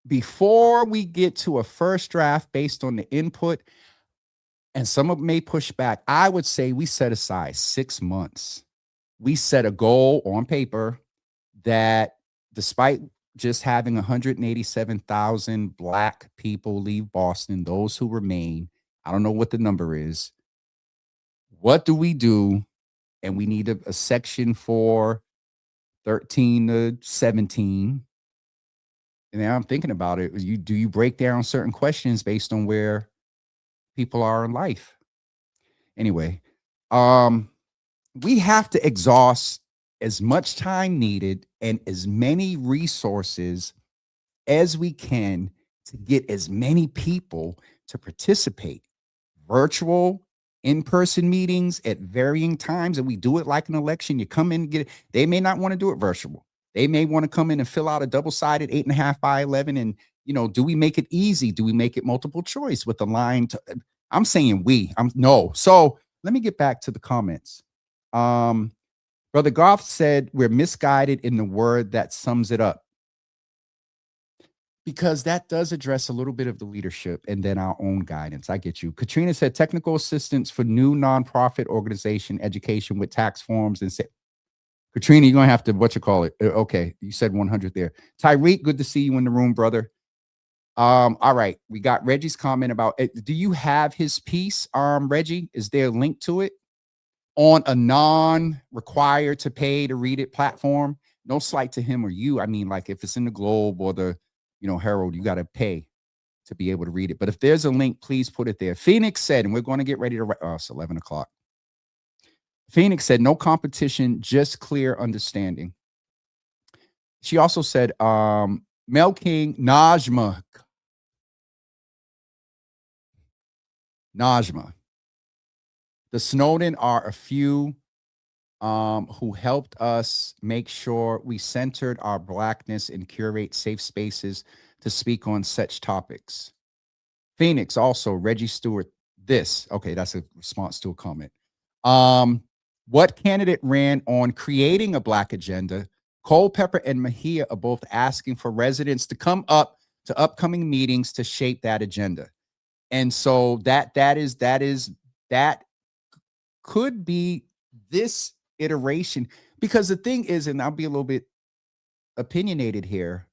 before we get to a first draft based on the input, and some of them may push back, I would say we set aside 6 months. We set a goal on paper that, despite just having 187,000 Black people leave Boston, those who remain, I don't know what the number is. What do we do? And we need a section for 13 to 17. And now I'm thinking about it. Do you break down certain questions based on where people are in life? Anyway, we have to exhaust as much time needed and as many resources as we can to get as many people to participate. Virtual, in-person meetings at varying times, and we do it like an election. You come in and get it. They may not want to do it virtual. They may want to come in and fill out a double-sided 8.5 by 11. And, do we make it easy? Do we make it multiple choice with a line? I'm saying no. So let me get back to the comments. Brother Goff said we're misguided in the word that sums it up, because that does address a little bit of the leadership and then our own guidance. I get you. Katrina said technical assistance for new nonprofit organization education with tax forms and said, Katrina, you're going to have to, okay, you said 100 there. Tyreek, good to see you in the room, brother. All right, we got Reggie's comment about it. Do you have his piece, Reggie? Is there a link to it on a non-required to pay to read it platform? No slight to him or you. I mean, like if it's in the Globe or the, Herald, you got to pay to be able to read it. But if there's a link, please put it there. Phoenix said, and we're going to get ready to, it's 11 o'clock. Phoenix said, no competition, just clear understanding. She also said, Mel King, Najma. The Snowden are a few who helped us make sure we centered our Blackness and curate safe spaces to speak on such topics. Phoenix also, Reggie Stewart, okay, that's a response to a comment. What candidate ran on creating a Black agenda? Culpepper and Mejia are both asking for residents to come up to upcoming meetings to shape that agenda. And so that could be this iteration, because the thing is, and I'll be a little bit opinionated here,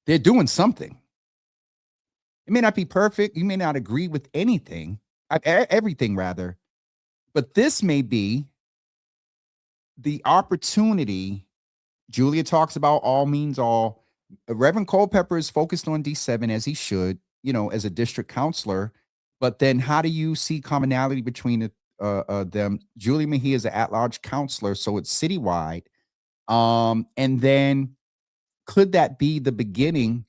they're doing something. It may not be perfect. You may not agree with everything rather, but this may be the opportunity. Julia talks about all means all. Reverend Culpepper is focused on D7 as he should, as a district counselor. But then how do you see commonality between them? Julia Mejia is an at-large counselor, so it's citywide. And then could that be the beginning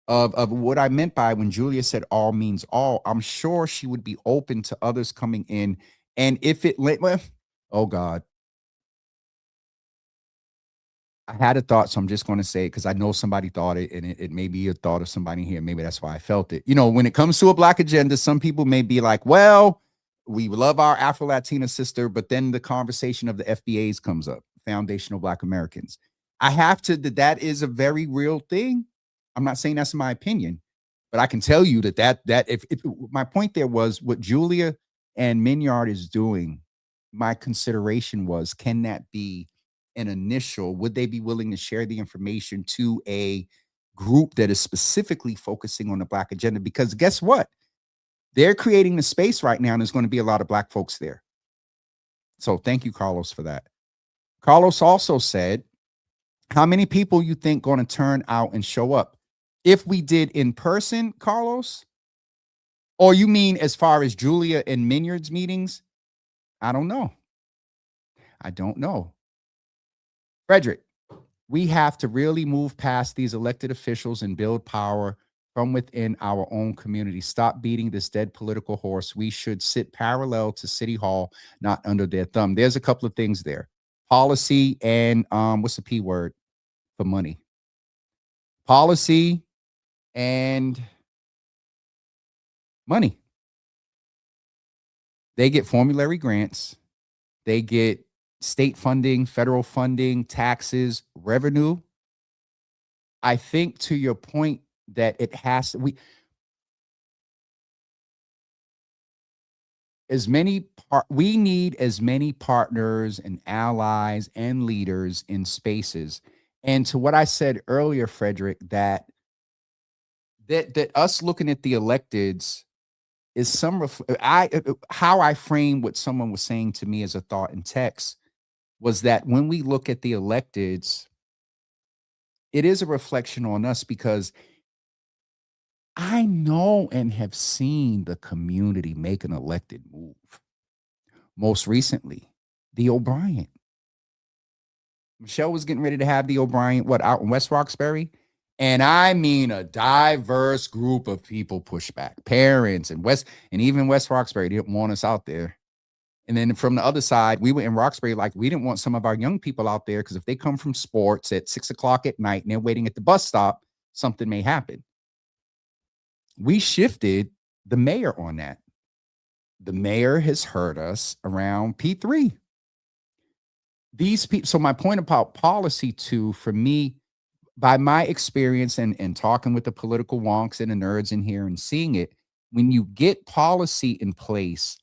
of what I meant by when Julia said all means all? I'm sure she would be open to others coming in. And if oh God. I had a thought, so I'm just going to say it because I know somebody thought it, and it may be a thought of somebody here. Maybe that's why I felt it. When it comes to a Black agenda, some people may be like, well, we love our Afro-Latina sister, but then the conversation of the FBAs comes up, Foundational Black Americans. I have to, that is a very real thing. I'm not saying that's my opinion, but I can tell you that if my point there was what Julia and Minyard is doing, my consideration was, can that be an initial? Would they be willing to share the information to a group that is specifically focusing on the Black agenda? Because guess what? They're creating the space right now, and there's going to be a lot of Black folks there. So thank you, Carlos, for that. Carlos also said, how many people you think going to turn out and show up? If we did in person, Carlos? Or you mean as far as Julia and Minyard's meetings? I don't know. I don't know. Frederick, we have to really move past these elected officials and build power from within our own community. Stop beating this dead political horse. We should sit parallel to City Hall, not under their thumb. There's a couple of things there. Policy and what's the P word for money? Policy and money. They get formulary grants. They get state funding, federal funding, taxes, revenue. I think to your point that it has, we need as many partners and allies and leaders in spaces. And to what I said earlier, Frederick, that us looking at the electeds is how I framed what someone was saying to me as a thought in text was that when we look at the electeds, it is a reflection on us, because I know and have seen the community make an elected move. Most recently, the O'Brien. Michelle was getting ready to have the O'Brien, out in West Roxbury? And I mean a diverse group of people push back. Parents and even West Roxbury didn't want us out there. And then from the other side, we were in Roxbury, like we didn't want some of our young people out there, because if they come from sports at 6 o'clock at night and they're waiting at the bus stop, something may happen. We shifted the mayor on that. The mayor has heard us around P3. These people, so my point about policy too, for me, by my experience and talking with the political wonks and the nerds in here and seeing it, when you get policy in place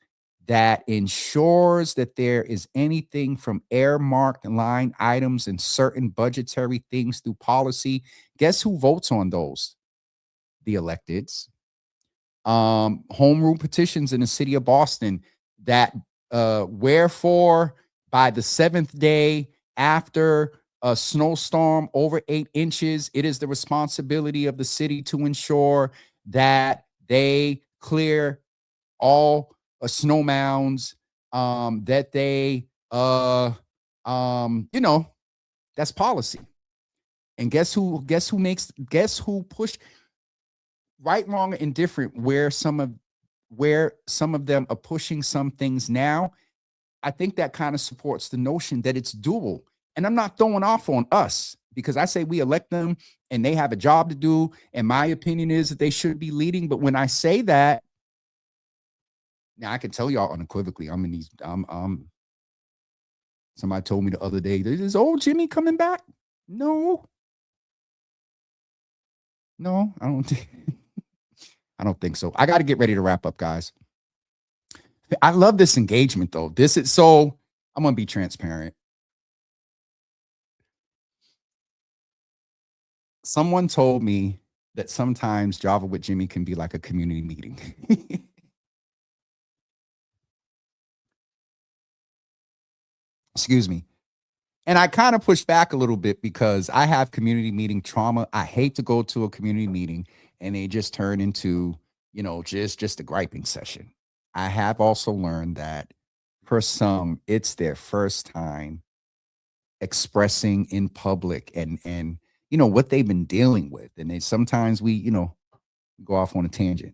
that ensures that there is anything from earmarked line items and certain budgetary things through policy, guess who votes on those? The electeds. Home rule petitions in the city of Boston that wherefore by the 7th day after a snowstorm over 8 inches, it is the responsibility of the city to ensure that they clear all snow mounds, that they, that's policy. And guess who pushed, right, wrong, or indifferent, where some of them are pushing some things now. I think that kind of supports the notion that it's dual. And I'm not throwing off on us, because I say we elect them and they have a job to do. And my opinion is that they should be leading. But when I say that, now I can tell y'all unequivocally, somebody told me the other day, is old Jimmy coming back? No, I don't think, I don't think so. I got to get ready to wrap up, guys. I love this engagement though. I'm going to be transparent. Someone told me that sometimes Java with Jimmy can be like a community meeting. Excuse me. And I kind of push back a little bit because I have community meeting trauma. I hate to go to a community meeting and they just turn into, just a griping session. I have also learned that for some, it's their first time expressing in public and what they've been dealing with. And then sometimes we, go off on a tangent.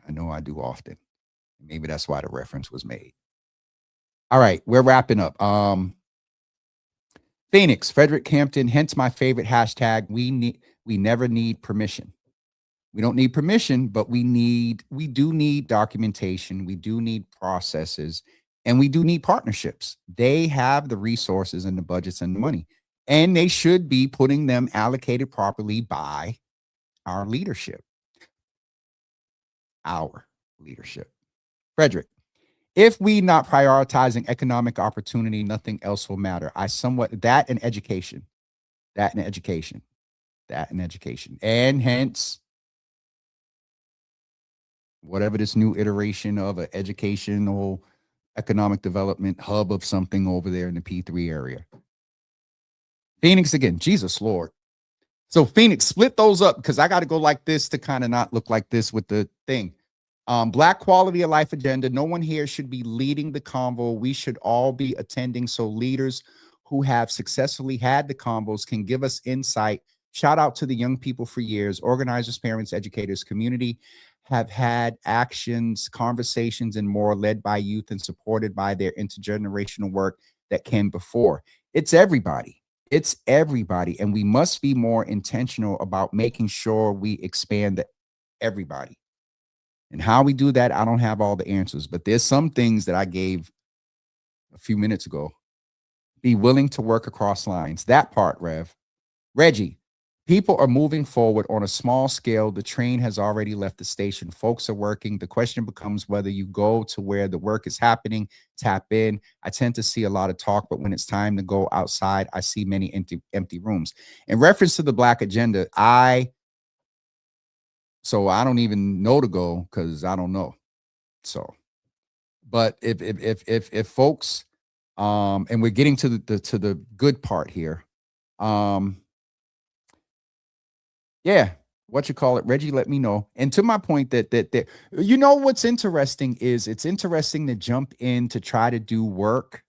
I know I do often. Maybe that's why the reference was made. All right, we're wrapping up. Phoenix, Frederick Campton, hence my favorite hashtag. We never need permission. We don't need permission, but we do need documentation. We do need processes, and we do need partnerships. They have the resources and the budgets and the money. And they should be putting them allocated properly by our leadership. Our leadership. Frederick, if we not prioritizing economic opportunity, nothing else will matter. That and education. And hence, whatever this new iteration of an educational economic development hub of something over there in the P3 area. Phoenix again, Jesus Lord. So Phoenix, split those up because I got to go like this to kind of not look like this with the thing. Black quality of life agenda. No one here should be leading the convo. We should all be attending so leaders who have successfully had the convos can give us insight. Shout out to the young people for years, organizers, parents, educators, community have had actions, conversations, and more led by youth and supported by their intergenerational work that came before. It's everybody. It's everybody. And we must be more intentional about making sure we expand everybody. And how we do that, I don't have all the answers, but there's some things that I gave a few minutes ago. Be willing to work across lines. That part, Rev. Reggie, people are moving forward on a small scale. The train has already left the station. Folks are working. The question becomes whether you go to where the work is happening, tap in. I tend to see a lot of talk, but when it's time to go outside, I see many empty rooms. In reference to the Black agenda, so I don't even know to go because I don't know. So, but if folks, and we're getting to the good part here. Yeah, what you call it, Reggie, let me know. And to my point that you know what's interesting is it's interesting to jump in to try to do work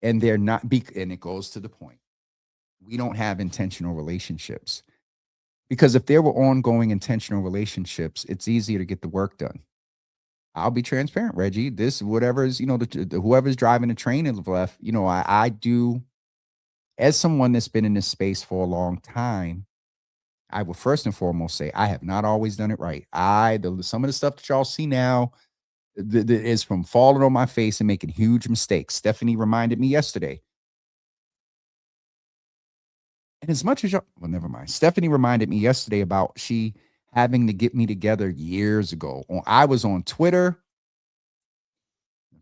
and they're not and it goes to the point. We don't have intentional relationships. Because if there were ongoing intentional relationships, it's easier to get the work done. I'll be transparent, Reggie. This, whatever's, whoever's driving the train is left, I do, as someone that's been in this space for a long time, I will first and foremost say I have not always done it right. Some of the stuff that y'all see now is from falling on my face and making huge mistakes. Stephanie reminded me yesterday. And as much as well, never mind. Stephanie reminded me yesterday about she having to get me together years ago. I was on Twitter.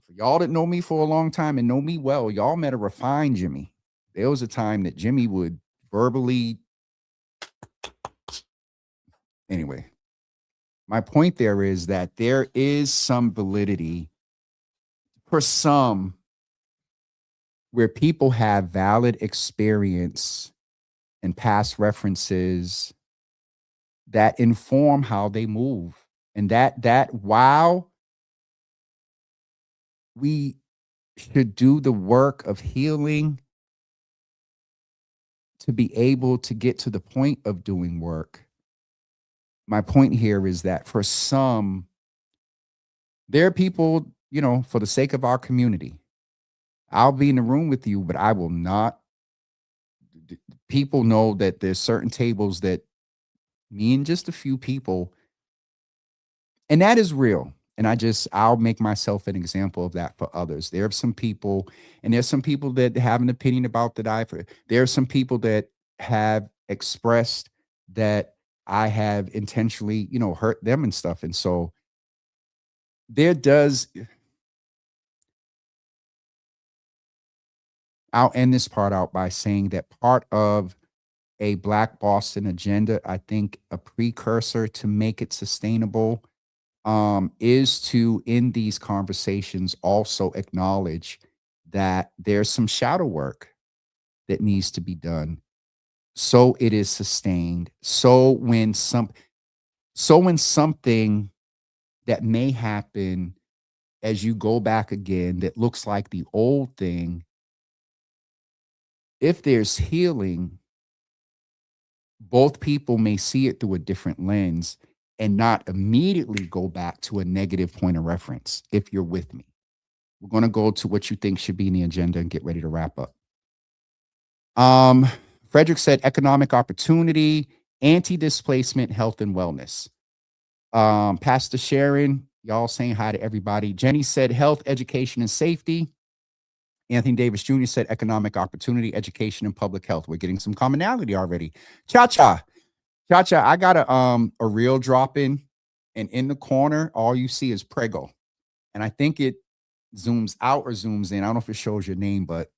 For y'all that know me for a long time and know me well, y'all met a refined Jimmy. There was a time that Jimmy would verbally. Anyway, my point there is that there is some validity for some where people have valid experience and past references that inform how they move. And that while we should do the work of healing to be able to get to the point of doing work, my point here is that for some, there are people, for the sake of our community, I'll be in the room with you, but I will not. People know that there's certain tables that me and just a few people, and that is real. And I'll make myself an example of that for others. There are some people, and there's some people that have an opinion about that. There are some people that have expressed that I have intentionally, hurt them and stuff. And so I'll end this part out by saying that part of a Black Boston agenda, I think a precursor to make it sustainable, is to, in these conversations, also acknowledge that there's some shadow work that needs to be done so it is sustained. So when something that may happen as you go back again that looks like the old thing, if there's healing, both people may see it through a different lens and not immediately go back to a negative point of reference, if you're with me. We're going to go to what you think should be in the agenda and get ready to wrap up. Frederick said economic opportunity, anti-displacement, health and wellness. Pastor Sharon, y'all saying hi to everybody. Jenny said health, education, and safety. Anthony Davis Jr. said economic opportunity, education, and public health. We're getting some commonality already. Cha-cha, I got a reel drop in, and in the corner, all you see is Prego. And I think it zooms out or zooms in. I don't know if it shows your name, but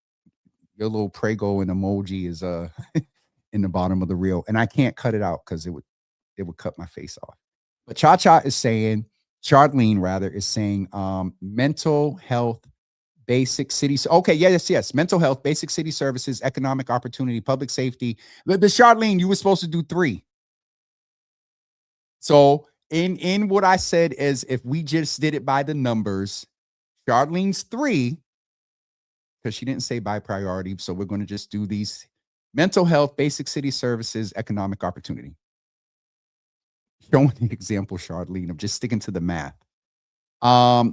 your little Prego and emoji is in the bottom of the reel. And I can't cut it out because it would cut my face off. But Cha-cha is saying, Charlene rather, is saying mental health, basic cities. Okay, yes. Mental health, basic city services, economic opportunity, public safety. But Charlene, you were supposed to do 3. So in what I said is, if we just did it by the numbers, Charlene's 3, because she didn't say by priority. So we're going to just do these: mental health, basic city services, economic opportunity. Showing the example, Charlene, of just sticking to the math.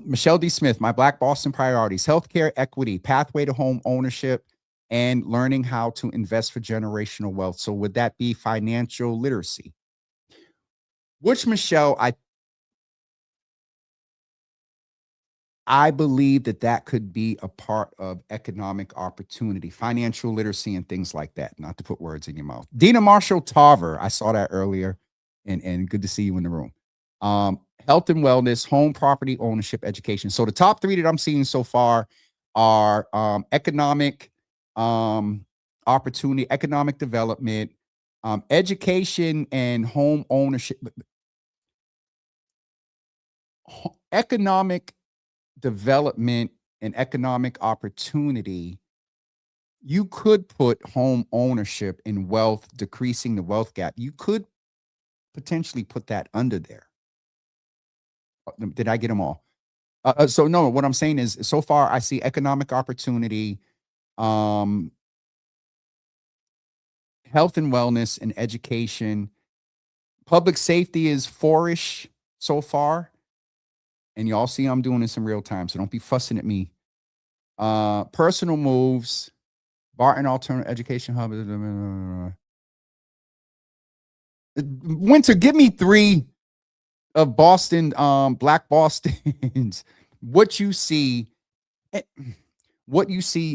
Michelle D. Smith, my Black Boston priorities: healthcare equity, pathway to home ownership, and learning how to invest for generational wealth. So would that be financial literacy? Which, Michelle, I believe that could be a part of economic opportunity, financial literacy, and things like that. Not to put words in your mouth. Dina Marshall Tarver, I saw that earlier, and good to see you in the room. Health and wellness, home property ownership, education. So the top 3 that I'm seeing so far are economic opportunity, economic development, education, and home ownership. Economic development and economic opportunity, you could put home ownership and wealth, decreasing the wealth gap. You could potentially put that under there. Did I get them all? So no, what I'm saying is, so far I see economic opportunity, health and wellness, and education. Public safety is 4-ish so far. And y'all see I'm doing this in real time, so don't be fussing at me. Personal moves, Barton Alternative Education Hub. Winter, give me 3 of Boston, Black Bostons. What you see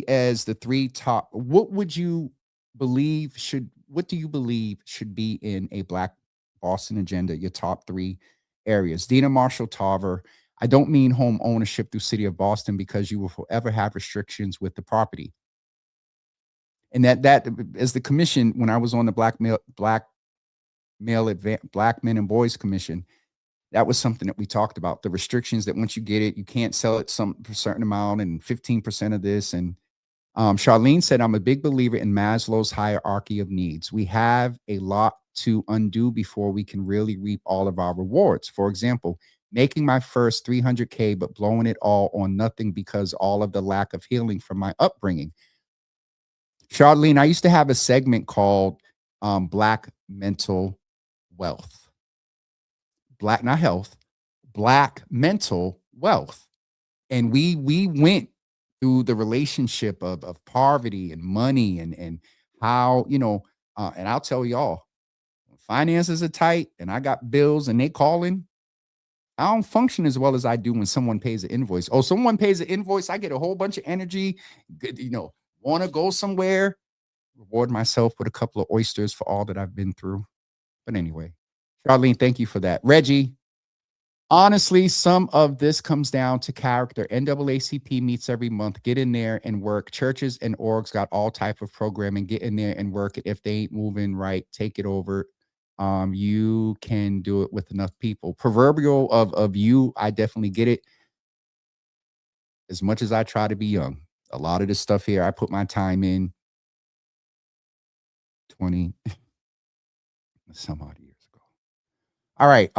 as the 3 top. What do you believe should be in a Black Boston agenda? Your top 3 areas. Dina Marshall Tarver. I don't mean home ownership through City of Boston, because you will forever have restrictions with the property. And that as the commission, when I was on the Black Men and Boys Commission, that was something that we talked about. The restrictions that once you get it, you can't sell it some certain amount, and 15% of this. And Charlene said, I'm a big believer in Maslow's hierarchy of needs. We have a lot to undo before we can really reap all of our rewards. For example, making my first 300K, but blowing it all on nothing because all of the lack of healing from my upbringing. Charlene, I used to have a segment called Black Mental Wealth. Black, not health, Black mental wealth. And we went through the relationship of poverty and money and how, and I'll tell y'all, finances are tight and I got bills and they calling, I don't function as well as I do when someone pays an invoice. Oh, someone pays an invoice, I get a whole bunch of energy, want to go somewhere, reward myself with a couple of oysters for all that I've been through. But anyway, Charlene, thank you for that. Reggie, honestly, some of this comes down to character. NAACP meets every month. Get in there and work. Churches and orgs got all type of programming. Get in there and work it. If they ain't moving right, take it over. You can do it with enough people. Proverbial of you, I definitely get it. As much as I try to be young, a lot of this stuff here, I put my time in 20 some odd years ago. All right.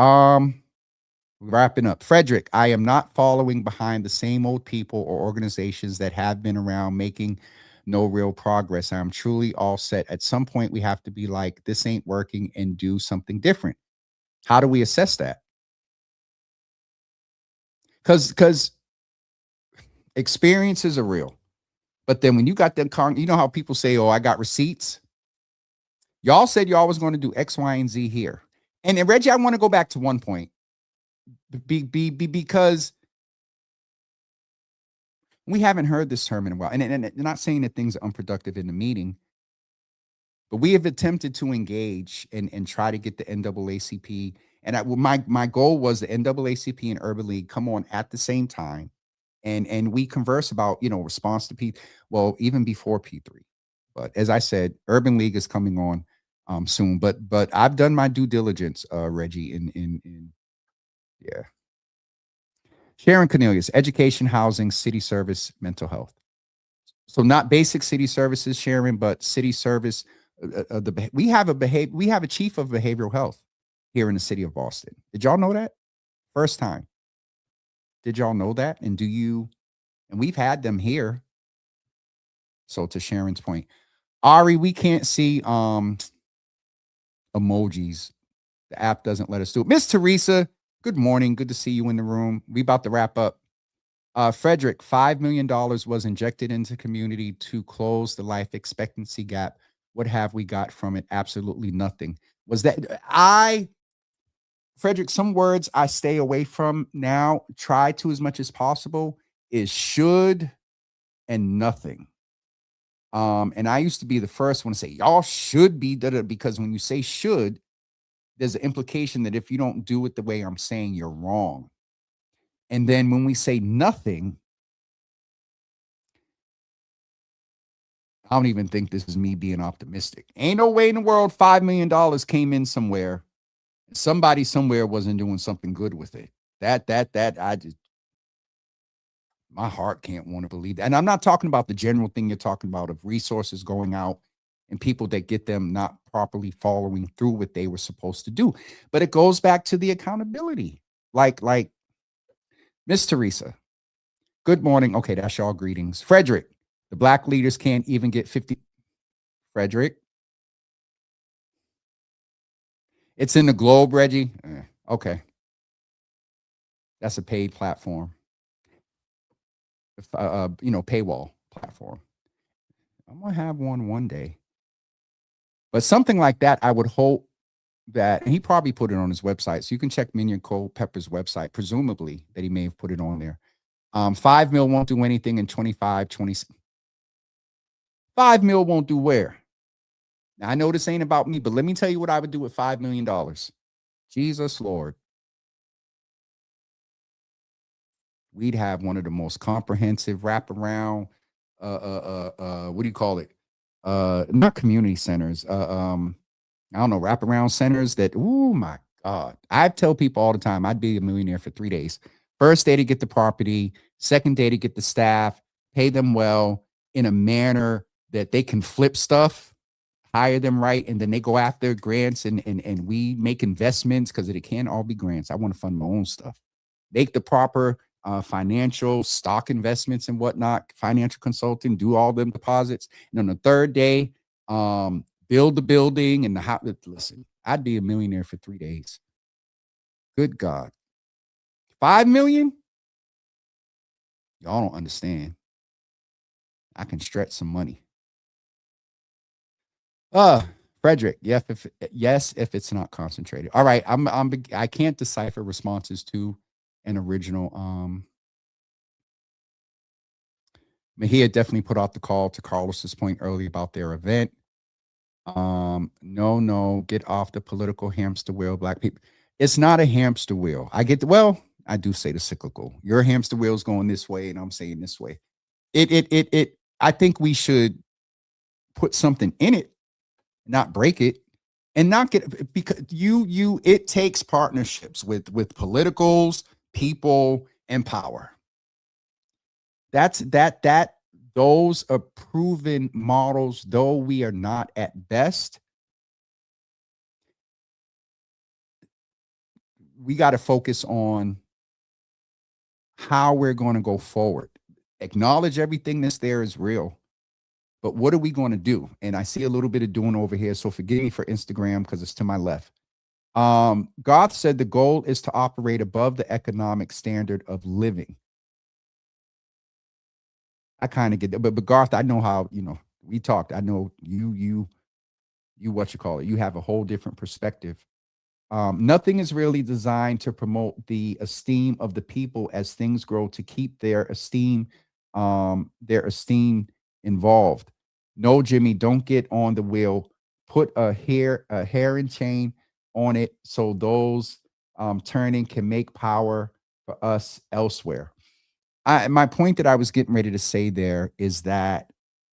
Wrapping up. Frederick, I am not following behind the same old people or organizations that have been around making no real progress. I'm truly all set. At some point, we have to be like, this ain't working, and do something different. How do we assess that? Because experiences are real. But then when you got them, you know how people say, oh, I got receipts. Y'all said y'all was going to do X, Y, and Z here. And Reggie, I want to go back to one point. Because We haven't heard this term in a while. And they're not saying that things are unproductive in the meeting, but we have attempted to engage and try to get the NAACP. And my goal was the NAACP and Urban League come on at the same time. And we converse about, response to P, well, even before P3. But as I said, Urban League is coming on soon. But I've done my due diligence, Reggie, yeah. Sharon Cornelius, education, housing, city service, mental health. So not basic city services, Sharon, but city service. We have a chief of behavioral health here in the city of Boston. Did y'all know that? First time. Did y'all know that? And we've had them here. So to Sharon's point, Ari, we can't see emojis. The app doesn't let us do it. Miss Teresa, good morning. Good to see you in the room. We about to wrap up. Frederick, $5 million was injected into community to close the life expectancy gap. What have we got from it? Absolutely nothing. Was that Frederick, some words I stay away from now, try to as much as possible, is should and nothing. And I used to be the first one to say, y'all should be, because when you say should, there's an implication that if you don't do it the way I'm saying, you're wrong. And then when we say nothing, I don't even think this is me being optimistic. Ain't no way in the world $5 million came in somewhere. Somebody somewhere wasn't doing something good with it. My heart can't want to believe that. And I'm not talking about the general thing you're talking about of resources going out and people that get them not properly following through what they were supposed to do. But it goes back to the accountability. Like Miss Teresa, good morning. Okay, that's y'all greetings. Frederick, the black leaders can't even get 50. Frederick. It's in the Globe, Reggie. Okay. That's a paid platform. Paywall platform. I'm going to have one day. But something like that, I would hope that, and he probably put it on his website. So you can check Minion Culpepper's website, presumably that he may have put it on there. 5 mil won't do anything in 25, 20. 5 mil won't do where? Now, I know this ain't about me, but let me tell you what I would do with $5 million. Jesus Lord. We'd have one of the most comprehensive wraparound, what do you call it? Not community centers. I don't know, wraparound centers that, oh my God. I tell people all the time, I'd be a millionaire for 3 days. First day to get the property, second day to get the staff, pay them well in a manner that they can flip stuff, hire them right, and then they go after grants and we make investments because it can't all be grants. I want to fund my own stuff. Make the proper financial stock investments and whatnot, financial consulting, do all them deposits. And on the third day, build the building and the house. Listen, I'd be a millionaire for 3 days. Good God. 5 million? Y'all don't understand. I can stretch some money. Frederick, yes, if it's not concentrated. All right, I can't decipher responses to an original. Mahia definitely put out the call to Carlos's point earlier about their event. No, get off the political hamster wheel, black people. It's not a hamster wheel. I do say the cyclical. Your hamster wheel is going this way, and I'm saying this way. I think we should put something in it, not break it, and not get, because it takes partnerships with politicals, people, and power. Those are proven models, though we are not at best. We got to focus on how we're going to go forward. Acknowledge everything that's there is real, but what are we going to do? And I see a little bit of doing over here, so forgive me for Instagram because it's to my left. Garth said the goal is to operate above the economic standard of living. I kind of get that, but Garth, I know how, we talked. I know you what you call it. You have a whole different perspective. Nothing is really designed to promote the esteem of the people as things grow to keep their esteem their esteem involved. No, Jimmy, don't get on the wheel. Put a herring chain on it so those turning can make power for us elsewhere. My point that I was getting ready to say there is that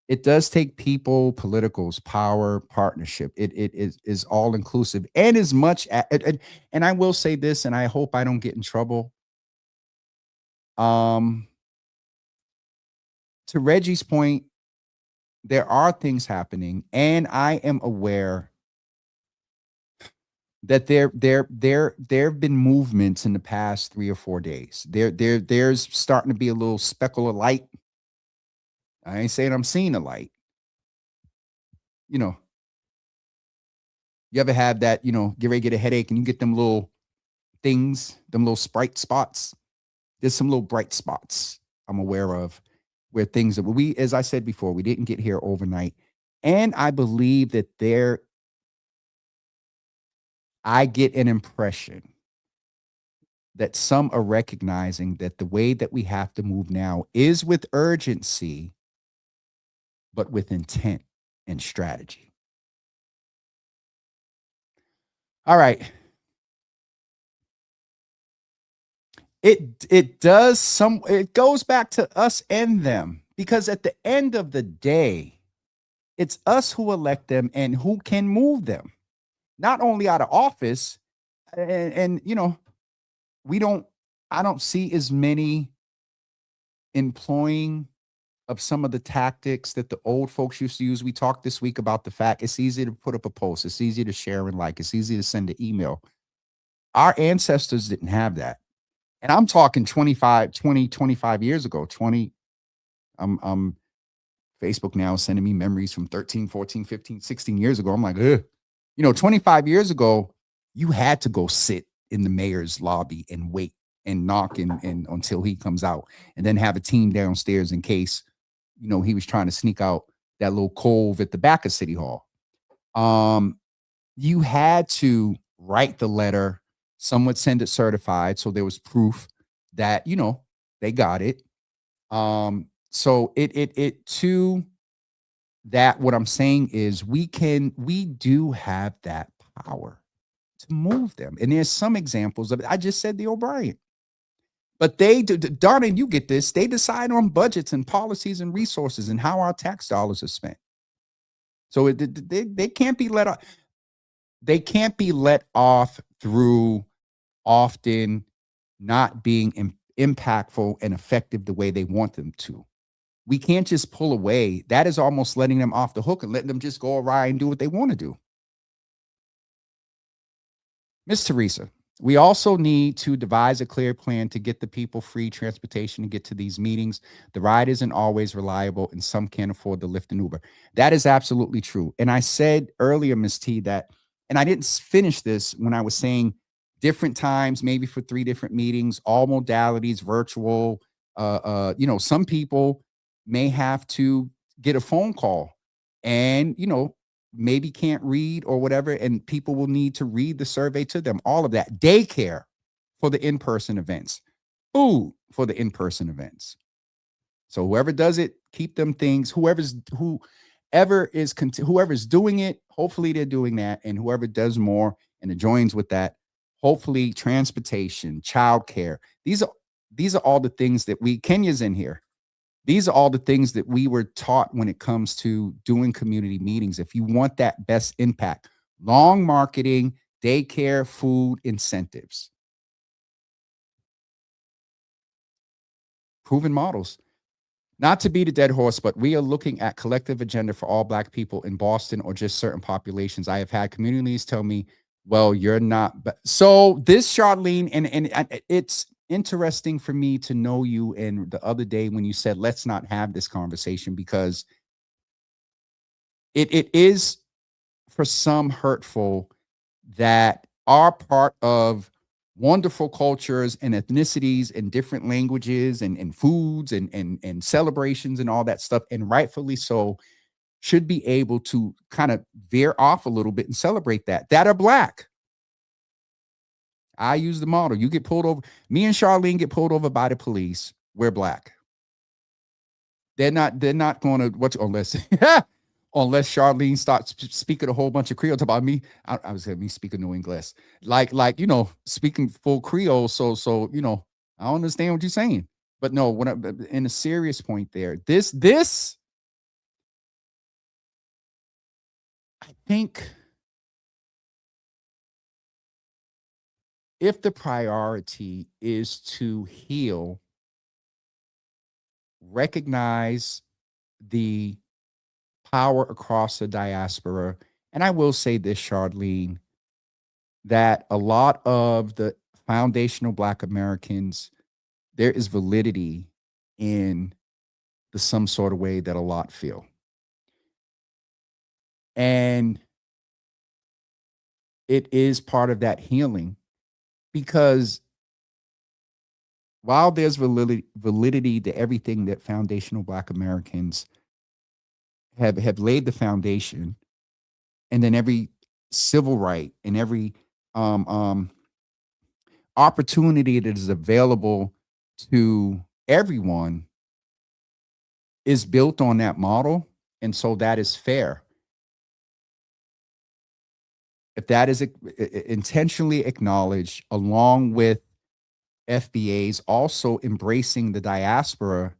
it does take people, politicals, power, partnership. It is all inclusive, and as much and I will say this, and I hope I don't get in trouble. Um, to Reggie's point, there are things happening, and I am aware that there have been movements in the past 3 or 4 days. There's starting to be a little speckle of light. I ain't saying I'm seeing a light. You know, you ever have that, get ready to get a headache and you get them little things, them little bright spots? There's some little bright spots I'm aware of where things that as I said before, we didn't get here overnight. And I believe that I get an impression that some are recognizing that the way that we have to move now is with urgency, but with intent and strategy. All right. It goes back to us and them, because at the end of the day, it's us who elect them and who can move them, not only out of office. And I don't see as many employing of some of the tactics that the old folks used to use. We talked this week about the fact it's easy to put up a post. It's easy to share and like. It's easy to send an email. Our ancestors didn't have that. And I'm talking 25 years ago. Facebook now is sending me memories from 13, 14, 15, 16 years ago. I'm like, 25 years ago, you had to go sit in the mayor's lobby and wait and knock and until he comes out, and then have a team downstairs in case, he was trying to sneak out that little cove at the back of City Hall. You had to write the letter. Some would send it certified, so there was proof that they got it. So it to that, what I'm saying is we do have that power to move them, and there's some examples of it. I just said the O'Brien, but they do. Donna, you get this. They decide on budgets and policies and resources and how our tax dollars are spent. So they can't be let off. They can't be let off through often not being impactful and effective the way they want them to. We can't just pull away. That is almost letting them off the hook and letting them just go awry and do what they want to do. Miss Teresa, we also need to devise a clear plan to get the people free transportation to get to these meetings. The ride isn't always reliable, and some can't afford the Lyft and Uber. That is absolutely true. And I said earlier, Miss T, that, and I didn't finish this when I was saying different times, maybe for 3 different meetings, all modalities, virtual. Some people may have to get a phone call and, maybe can't read or whatever, and people will need to read the survey to them. All of that. Daycare for the in-person events, food for the in-person events. So whoever does it, keep them things. Whoever's doing it, hopefully they're doing that, and whoever does more and adjoins with that, hopefully transportation, childcare. These are all the things that Kenya's in here. These are all the things that we were taught when it comes to doing community meetings. If you want that best impact, long marketing, daycare, food, incentives. Proven models. Not to beat a dead horse, but we are looking at collective agenda for all Black people in Boston or just certain populations. I have had communities tell me, well, you're not. But so this, Charlene, and it's interesting for me to know you. And the other day when you said, let's not have this conversation, because it is for some hurtful that are part of wonderful cultures and ethnicities and different languages and foods and celebrations and all that stuff, and rightfully so, should be able to kind of veer off a little bit and celebrate that are Black. I use the model. You get pulled over. Me and Charlene get pulled over by the police. We're Black. They're not going to unless unless Charlene starts speaking a whole bunch of Creole about me. I was me speaking New English, like speaking full Creole. So I don't understand what you're saying. But no, when in a serious point there, this I think if the priority is to heal, recognize the power across the diaspora, and I will say this, Charlene, that a lot of the foundational Black Americans, there is validity in the some sort of way that a lot feel. And it is part of that healing because while there's validity to everything that foundational Black Americans have laid the foundation, and then every civil right and every opportunity that is available to everyone is built on that model, and so that is fair. If that is intentionally acknowledged, along with FBAs also embracing the diaspora,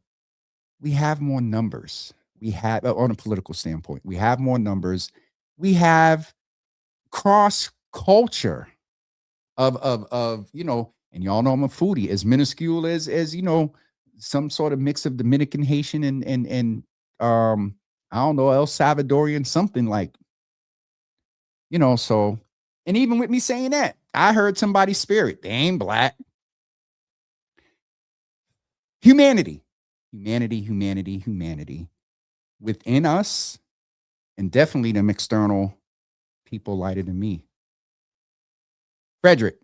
we have more numbers. We have, on a political standpoint, we have more numbers. We have cross culture of and y'all know I'm a foodie, as minuscule as some sort of mix of Dominican, Haitian, and I don't know, El Salvadorian, something like, so, and even with me saying that, I heard somebody's spirit. They ain't Black. Humanity within us, and definitely them external people lighter than me. Frederick,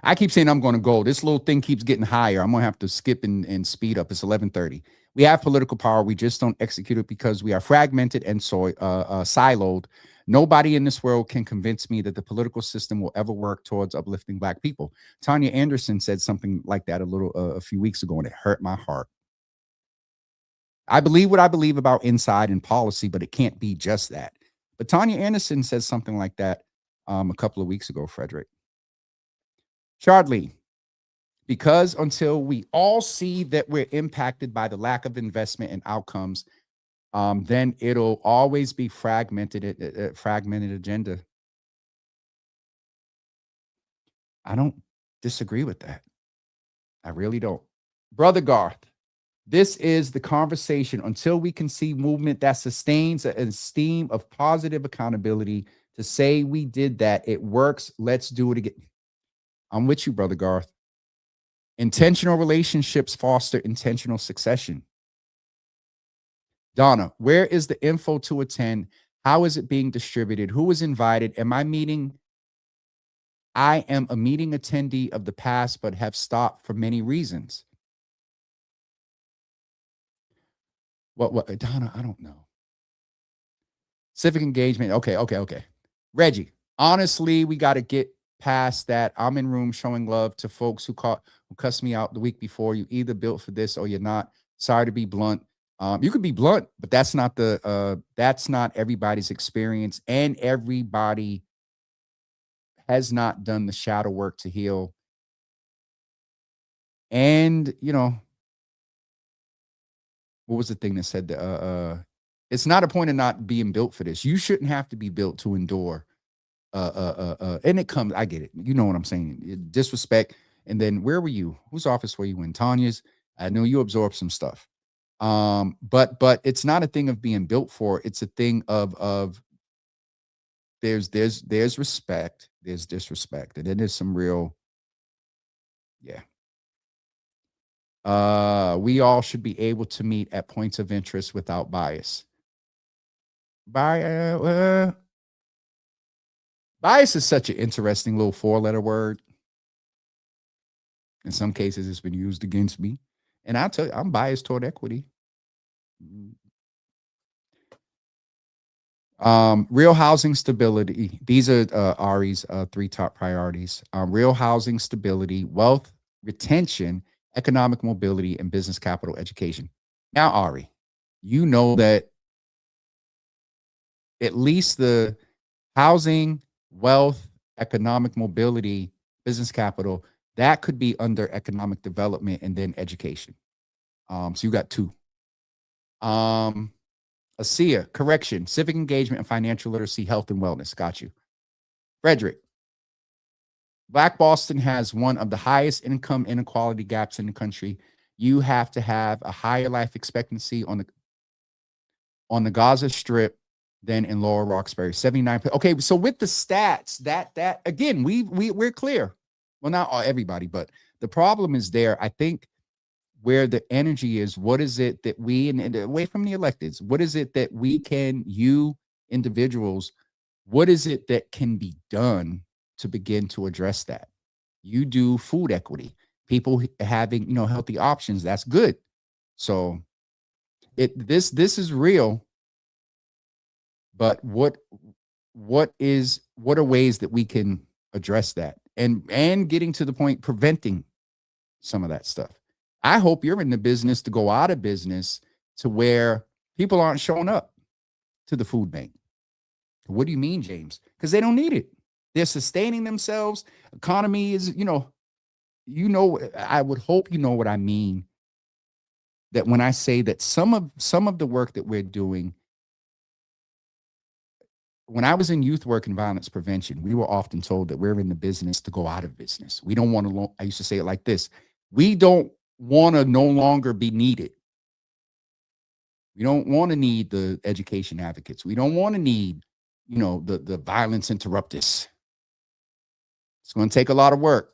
I keep saying I'm going to go. This little thing keeps getting higher. I'm going to have to skip and speed up. It's 11:30. We have political power. We just don't execute it because we are fragmented and siloed. Nobody in this world can convince me that the political system will ever work towards uplifting Black people. Tanya Anderson said something like that a few weeks ago, and it hurt my heart. I believe what I believe about inside and policy, but it can't be just that. But Tanya Anderson said something like that a couple of weeks ago, Frederick. Chardley, because until we all see that we're impacted by the lack of investment and outcomes, then it'll always be fragmented agenda. I don't disagree with that. I really don't. Brother Garth, this is the conversation until we can see movement that sustains an esteem of positive accountability to say we did that. It works. Let's do it again. I'm with you, Brother Garth. Intentional relationships foster intentional succession. Donna, where is the info to attend? How is it being distributed? Who is invited? I am a meeting attendee of the past, but have stopped for many reasons. What, Donna, I don't know. Civic engagement. Okay. Reggie, honestly, we got to get past that. I'm in room showing love to folks who cussed me out the week before. You either built for this or you're not. Sorry to be blunt. You could be blunt, but that's not everybody's experience, and everybody has not done the shadow work to heal. And what was the thing that said it's not a point of not being built for this. You shouldn't have to be built to endure. And it comes, I get it. You know what I'm saying? Disrespect. And then where were you? Whose office were you in? Tanya's. I know you absorbed some stuff. But it's not a thing of being built for. It's a thing of there's respect, there's disrespect, and then there's some real, yeah. We all should be able to meet at points of interest without bias. Bias is such an interesting little 4-letter word. In some cases, it's been used against me. And I'll tell you, I'm biased toward equity. Real housing stability. These are Ari's 3 top priorities. Real housing stability, wealth retention, economic mobility, and business capital education. Now, Ari, you know that at least the housing, wealth, economic mobility, business capital, that could be under economic development and then education. So you got two. ASEA, correction, civic engagement and financial literacy, health and wellness. Got you. Frederick, Black Boston has one of the highest income inequality gaps in the country. You have to have a higher life expectancy on the Gaza Strip than in Lower Roxbury. 79. Okay, so with the stats, that again, we're clear. Well, not everybody, but the problem is there. I think where the energy is, what is it that we, and away from the electeds, what is it that we can, you individuals, what is it that can be done to begin to address that? You do food equity, people having, healthy options. That's good. So this is real. But what are ways that we can address that and getting to the point, preventing some of that stuff? I hope you're in the business to go out of business to where people aren't showing up to the food bank. What do you mean, James? Because they don't need it. They're sustaining themselves. Economy is, I would hope you know what I mean. That when I say that some of the work that we're doing, when I was in youth work and violence prevention, we were often told that we're in the business to go out of business. We don't want to, I used to say it like this. We don't want to no longer be needed. We don't want to need the education advocates. We don't want to need, the violence interrupters. It's going to take a lot of work.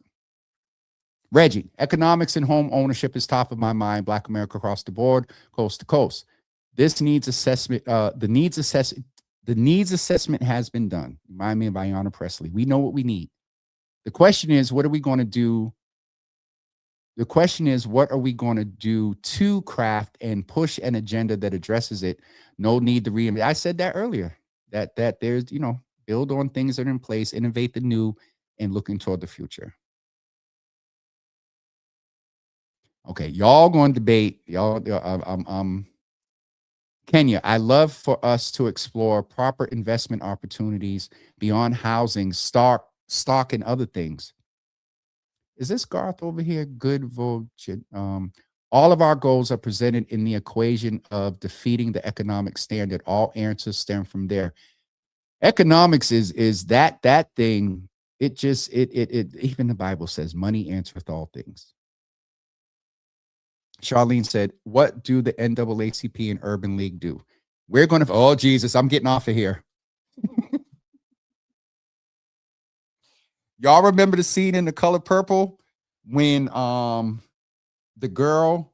Reggie, economics and home ownership is top of my mind. Black America across the board, coast to coast. This needs assessment. The needs assessment has been done. Remind me of Ayanna Pressley. We know what we need. The question is, what are we going to do? The question is, what are we going to do to craft and push an agenda that addresses it? No need to reinvent. I said that earlier, that there's, build on things that are in place, innovate the new, and looking toward the future. Okay, y'all going to debate. Kenya, I love for us to explore proper investment opportunities beyond housing, stock, and other things. Is this Garth over here? Good vote. All of our goals are presented in the equation of defeating the economic standard. All answers stem from there. Economics is that thing. It even the Bible says money answereth all things. Charlene said, what do the NAACP and Urban League do? We're going to, oh, Jesus, I'm getting off of here. Y'all remember the scene in The Color Purple when the girl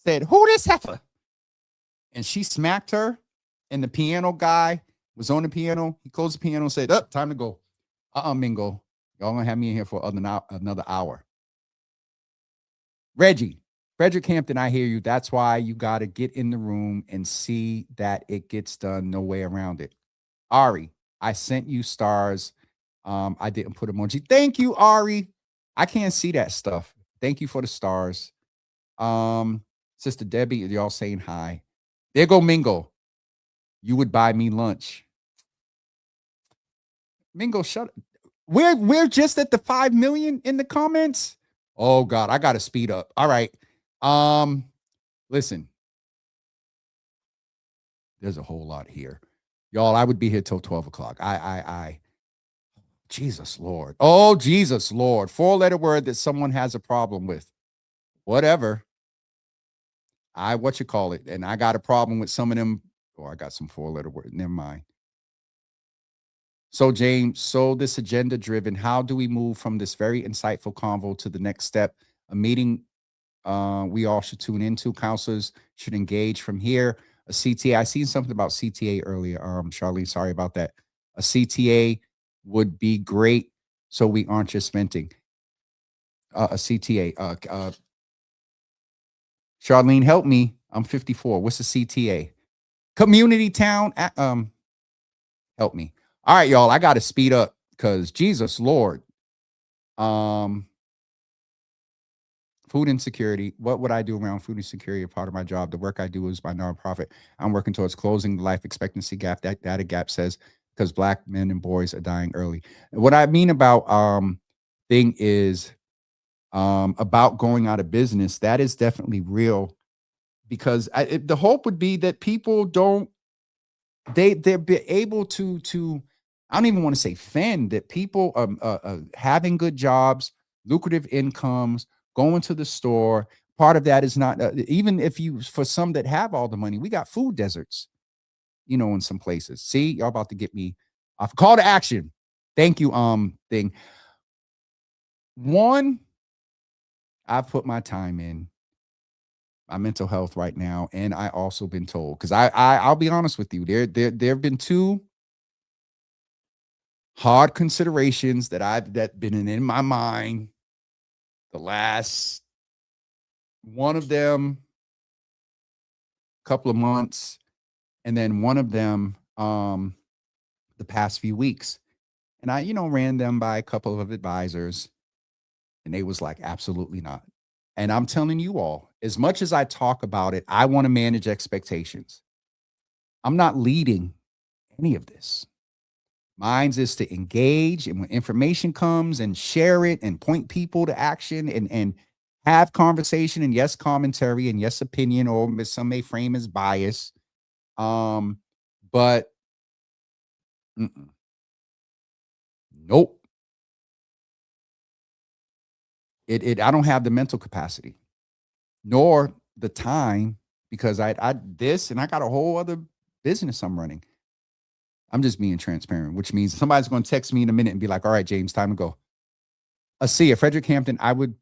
said, who this heifer? And she smacked her, and the piano guy was on the piano. He closed the piano and said, time to go. Mingo. Y'all going to have me in here for another hour. Reggie. Frederick Hampton, I hear you. That's why you got to get in the room and see that it gets done. No way around it. Ari, I sent you stars. I didn't put emoji. Thank you, Ari. I can't see that stuff. Thank you for the stars. Sister Debbie, y'all saying hi. There go Mingo. You would buy me lunch. Mingo, shut up. We're just at the 5 million in the comments. Oh God, I got to speed up. All right. Listen, there's a whole lot here, y'all. I would be here till 12 o'clock. Jesus Lord. Oh, Jesus Lord. 4-letter word that someone has a problem with. Whatever. What you call it. And I got a problem with some of them. Oh, I got some 4-letter word. Never mind. So James, this agenda driven, how do we move from this very insightful convo to the next step? A meeting we all should tune into. Counselors should engage from here. A CTA, I seen something about CTA earlier. Charlene, sorry about that. A CTA would be great, so we aren't just venting. A CTA. Charlene, help me. I'm 54. What's a CTA? Community town. Help me. All right, y'all. I got to speed up because Jesus Lord. food insecurity. What would I do around food insecurity? A part of my job. The work I do is my nonprofit. I'm working towards closing the life expectancy gap. That data gap says because Black men and boys are dying early. What I mean about thing is about going out of business. That is definitely real, because the hope would be that people don't, they're be able to I don't even want to say fend, that people are having good jobs, lucrative incomes, going to the store. Part of that is not even if you, for some that have all the money, we got food deserts, you know, in some places. See, y'all about to get me off. Call to action. Thank you. Thing one, I've put my time in my mental health right now, and I also been told, because I'll be honest with you, there have been two hard considerations that been in my mind. The last one of them, couple of months, and then one of them the past few weeks. And I, ran them by a couple of advisors, and they was like, absolutely not. And I'm telling you all, as much as I talk about it, I want to manage expectations. I'm not leading any of this. Mine's is to engage, and when information comes, and share it and point people to action, and have conversation, and yes, commentary, and yes, opinion, or some may frame as bias. But nope. I don't have the mental capacity nor the time, because I this, and I got a whole other business I'm running. I'm just being transparent, which means somebody's going to text me in a minute and be like, all right, James, time to go. See, Frederick Hampton, it would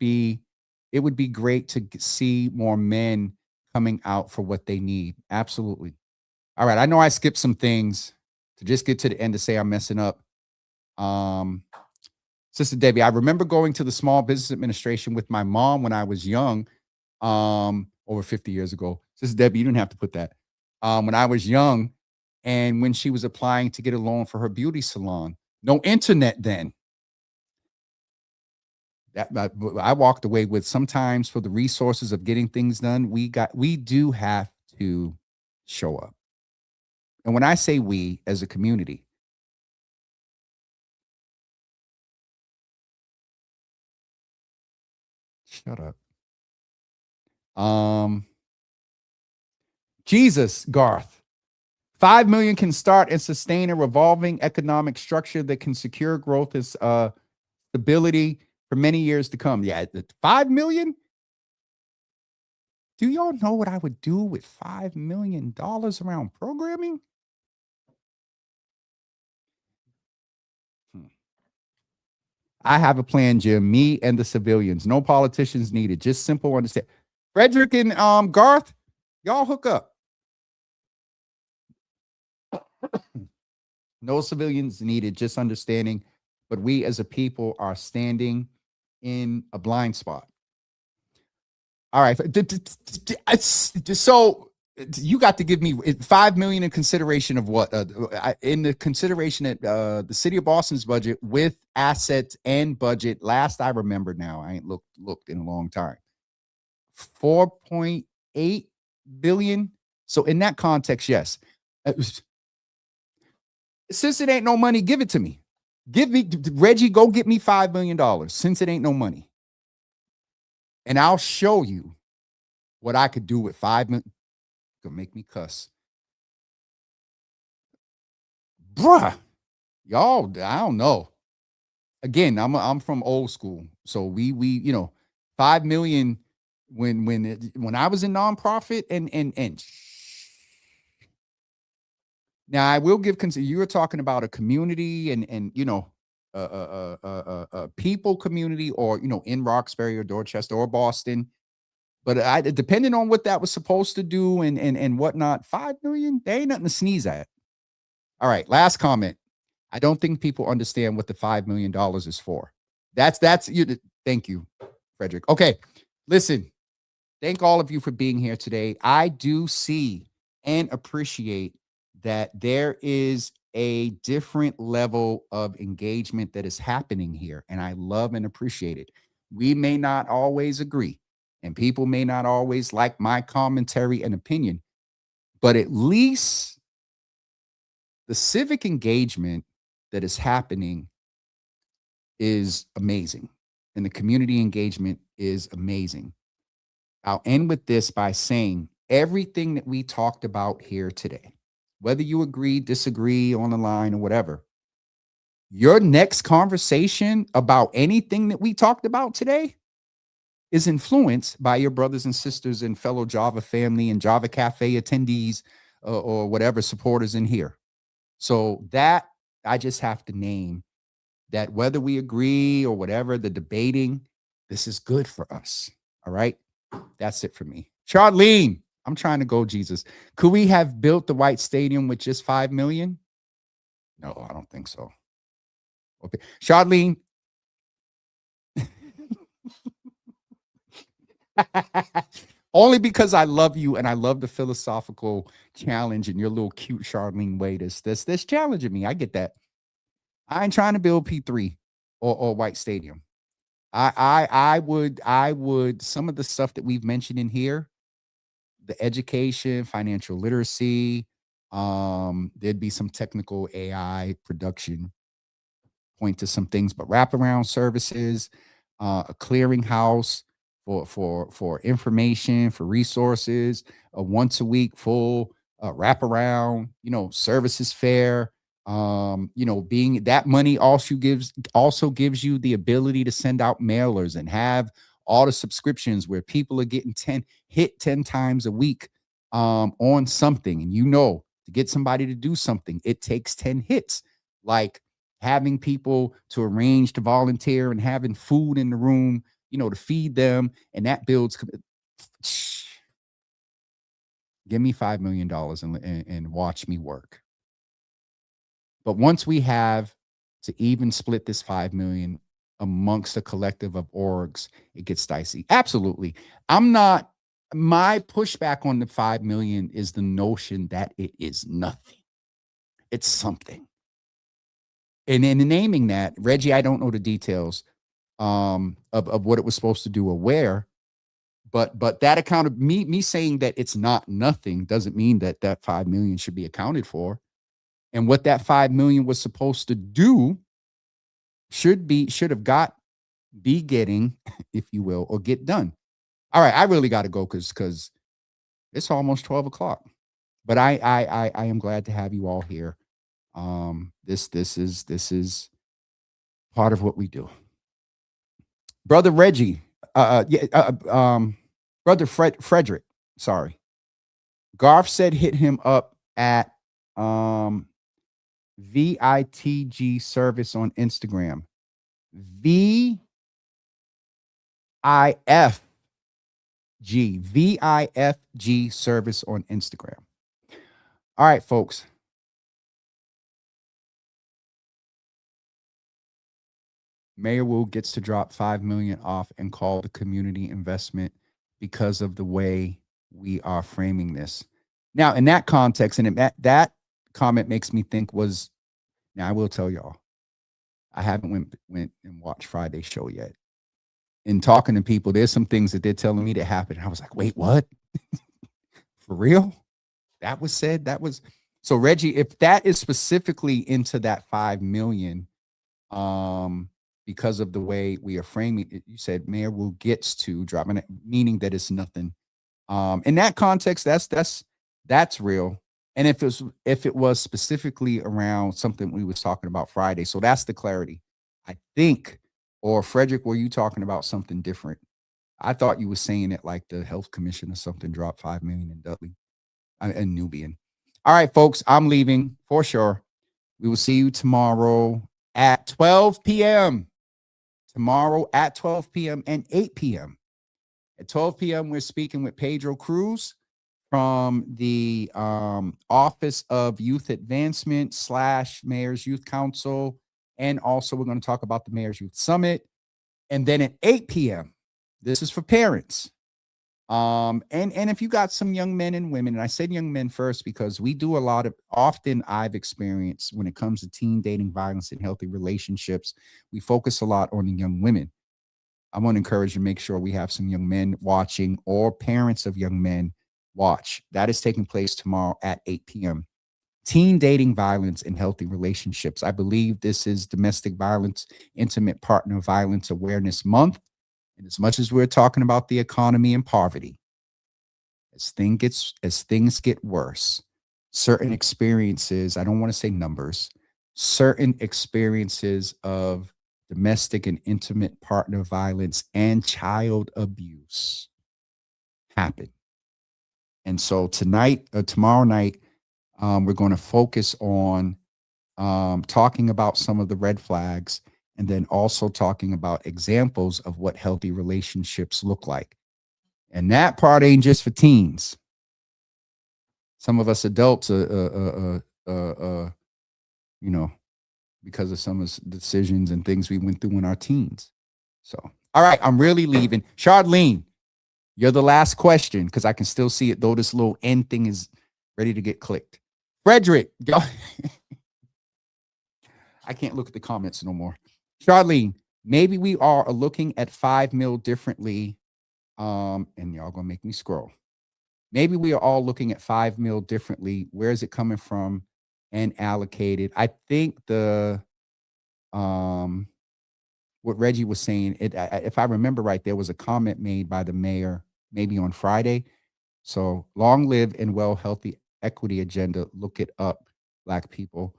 be great to see more men coming out for what they need. Absolutely. All right. I know I skipped some things to just get to the end to say I'm messing up. Sister Debbie, I remember going to the Small Business Administration with my mom when I was young, over 50 years ago. Sister Debbie, you didn't have to put that. When I was young, and when she was applying to get a loan for her beauty salon, no internet then. I walked away with, sometimes for the resources of getting things done, we do have to show up. And when I say we as a community, shut up. Jesus, Garth. 5 million can start and sustain a revolving economic structure that can secure growth as stability for many years to come. Yeah, 5 million? Do y'all know what I would do with $5 million around programming? I have a plan, Jim. Me and the civilians. No politicians needed. Just simple understand. Frederick and Garth, y'all hook up. No civilians needed, just understanding. But we as a people are standing in a blind spot. All right. So you got to give me 5 million in consideration of what? In the consideration that the city of Boston's budget with assets and budget, last I remember, now I ain't looked in a long time, 4.8 billion. So in that context, yes. Since it ain't no money, give it to me. Reggie, go get me $5 million since it ain't no money. And I'll show you what I could do with 5 million. Gonna make me cuss. Bruh, y'all, I don't know. Again, I'm from old school. So we 5 million when I was in nonprofit and now I will give you were talking about a community and people community, or in Roxbury or Dorchester or Boston. But depending on what that was supposed to do and whatnot, 5 million, there ain't nothing to sneeze at. All right, last comment. I don't think people understand what the $5 million is for. That's you. Thank you, Frederick. Okay, listen. Thank all of you for being here today. I do see and appreciate that there is a different level of engagement that is happening here, and I love and appreciate it. We may not always agree. And people may not always like my commentary and opinion, but at least the civic engagement that is happening is amazing. And the community engagement is amazing. I'll end with this by saying everything that we talked about here today, whether you agree, disagree on the line or whatever, your next conversation about anything that we talked about today is influenced by your brothers and sisters and fellow Java family and Java Cafe attendees or whatever supporters in here. So that I just have to name that whether we agree or whatever, the debating, this is good for us. All right. That's it for me. Charlene, I'm trying to go, Jesus. Could we have built the White Stadium with just 5 million? No, I don't think so. Okay. Charlene. Only because I love you and I love the philosophical challenge and your little cute Charlene way that's challenging me. I get that. I ain't trying to build P3 or White Stadium. I would some of the stuff that we've mentioned in here, the education, financial literacy, there'd be some technical AI production, point to some things, but wraparound services, a clearinghouse for information, for resources, a once a week full wraparound, services fair. Being that money also gives you the ability to send out mailers and have all the subscriptions where people are getting 10 times a week on something. And to get somebody to do something, it takes 10 hits, like having people to arrange to volunteer and having food in the room, to feed them. And that builds. Give me $5 million and watch me work. But once we have to even split this 5 million amongst a collective of orgs, it gets dicey. Absolutely. My pushback on the 5 million is the notion that it is nothing. It's something. And in naming that, Reggie, I don't know the details of what it was supposed to do or where, but that account of me saying that it's not nothing doesn't mean that 5 million should be accounted for. And what that 5 million was supposed to do should be getting, if you will, or get done. All right, I really got to go because it's almost 12 o'clock. But I am glad to have you all here. This is part of what we do. Brother Reggie, Brother Frederick, sorry. Garth said hit him up at VITG service on Instagram. VIFG service on Instagram. All right, folks. Mayor Wu gets to drop 5 million off and call the community investment because of the way we are framing this. Now, in that context, and that comment makes me think now I will tell y'all, I haven't went and watched Friday's show yet. In talking to people, there's some things that they're telling me that happened. I was like, wait, what? For real? That was said? So Reggie, if that is specifically into that 5 million, because of the way we are framing it, you said Mayor Wu gets to drop, meaning that it's nothing. In that context, that's real. And if it was specifically around something we was talking about Friday, so that's the clarity. I think, or Frederick, were you talking about something different? I thought you were saying it like the health commission or something dropped 5 million in Dudley and Nubian. All right, folks, I'm leaving for sure. We will see you tomorrow at 12 p.m. Tomorrow at 12 p.m. and 8 p.m. At 12 p.m., we're speaking with Pedro Cruz from the Office of Youth Advancement / Mayor's Youth Council. And also we're going to talk about the Mayor's Youth Summit. And then at 8 p.m., this is for parents. And if you got some young men and women, and I said young men first because we do often I've experienced when it comes to teen dating, violence, and healthy relationships, we focus a lot on the young women. I want to encourage you to make sure we have some young men watching or parents of young men watch. That is taking place tomorrow at 8 p.m. Teen dating violence in healthy relationships. I believe this is Domestic Violence, Intimate Partner Violence Awareness Month. And as much as we're talking about the economy and poverty, as things get worse, certain experiences, I don't want to say numbers, certain experiences of domestic and intimate partner violence and child abuse happen. And so tomorrow night, we're going to focus on talking about some of the red flags, and then also talking about examples of what healthy relationships look like. And that part ain't just for teens. Some of us adults, you know, because of some of the decisions and things we went through in our teens. So, all right, I'm really leaving. Charlene, you're the last question because I can still see it, though this little end thing is ready to get clicked. Frederick, y'all. I can't look at the comments no more. Charlene, maybe we are looking at 5 mil differently. And y'all gonna make me scroll. Maybe we are all looking at 5 mil differently. Where is it coming from and allocated? I think the what Reggie was saying, if I remember right, there was a comment made by the mayor maybe on Friday. So long live and well healthy equity agenda. Look it up, Black people.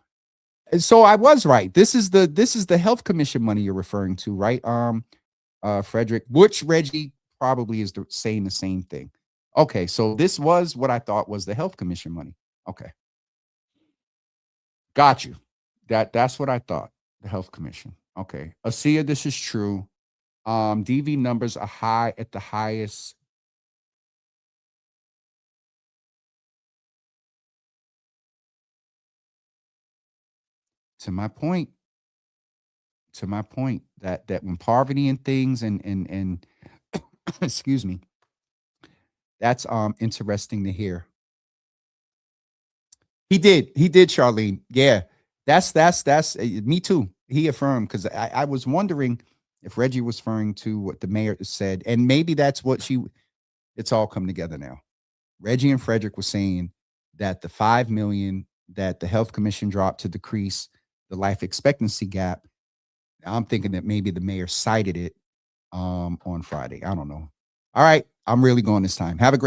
And so I was right. This is the health commission money you're referring to, right? Frederick, which Reggie probably is saying the same thing. Okay, so this was what I thought was the health commission money. Okay. Got you. That's what I thought. The health commission. Okay. Asia, this is true. DV numbers are high at the highest. To my point, that when poverty and things and excuse me, that's interesting to hear. He did, Charlene. Yeah, that's me too. He affirmed, because I was wondering if Reggie was referring to what the mayor said, and maybe that's what it's all come together now. Reggie and Frederick were saying that the 5 million that the health commission dropped to decrease the life expectancy gap, I'm thinking that maybe the mayor cited it on Friday. I don't know. All right, I'm really going this time. Have a great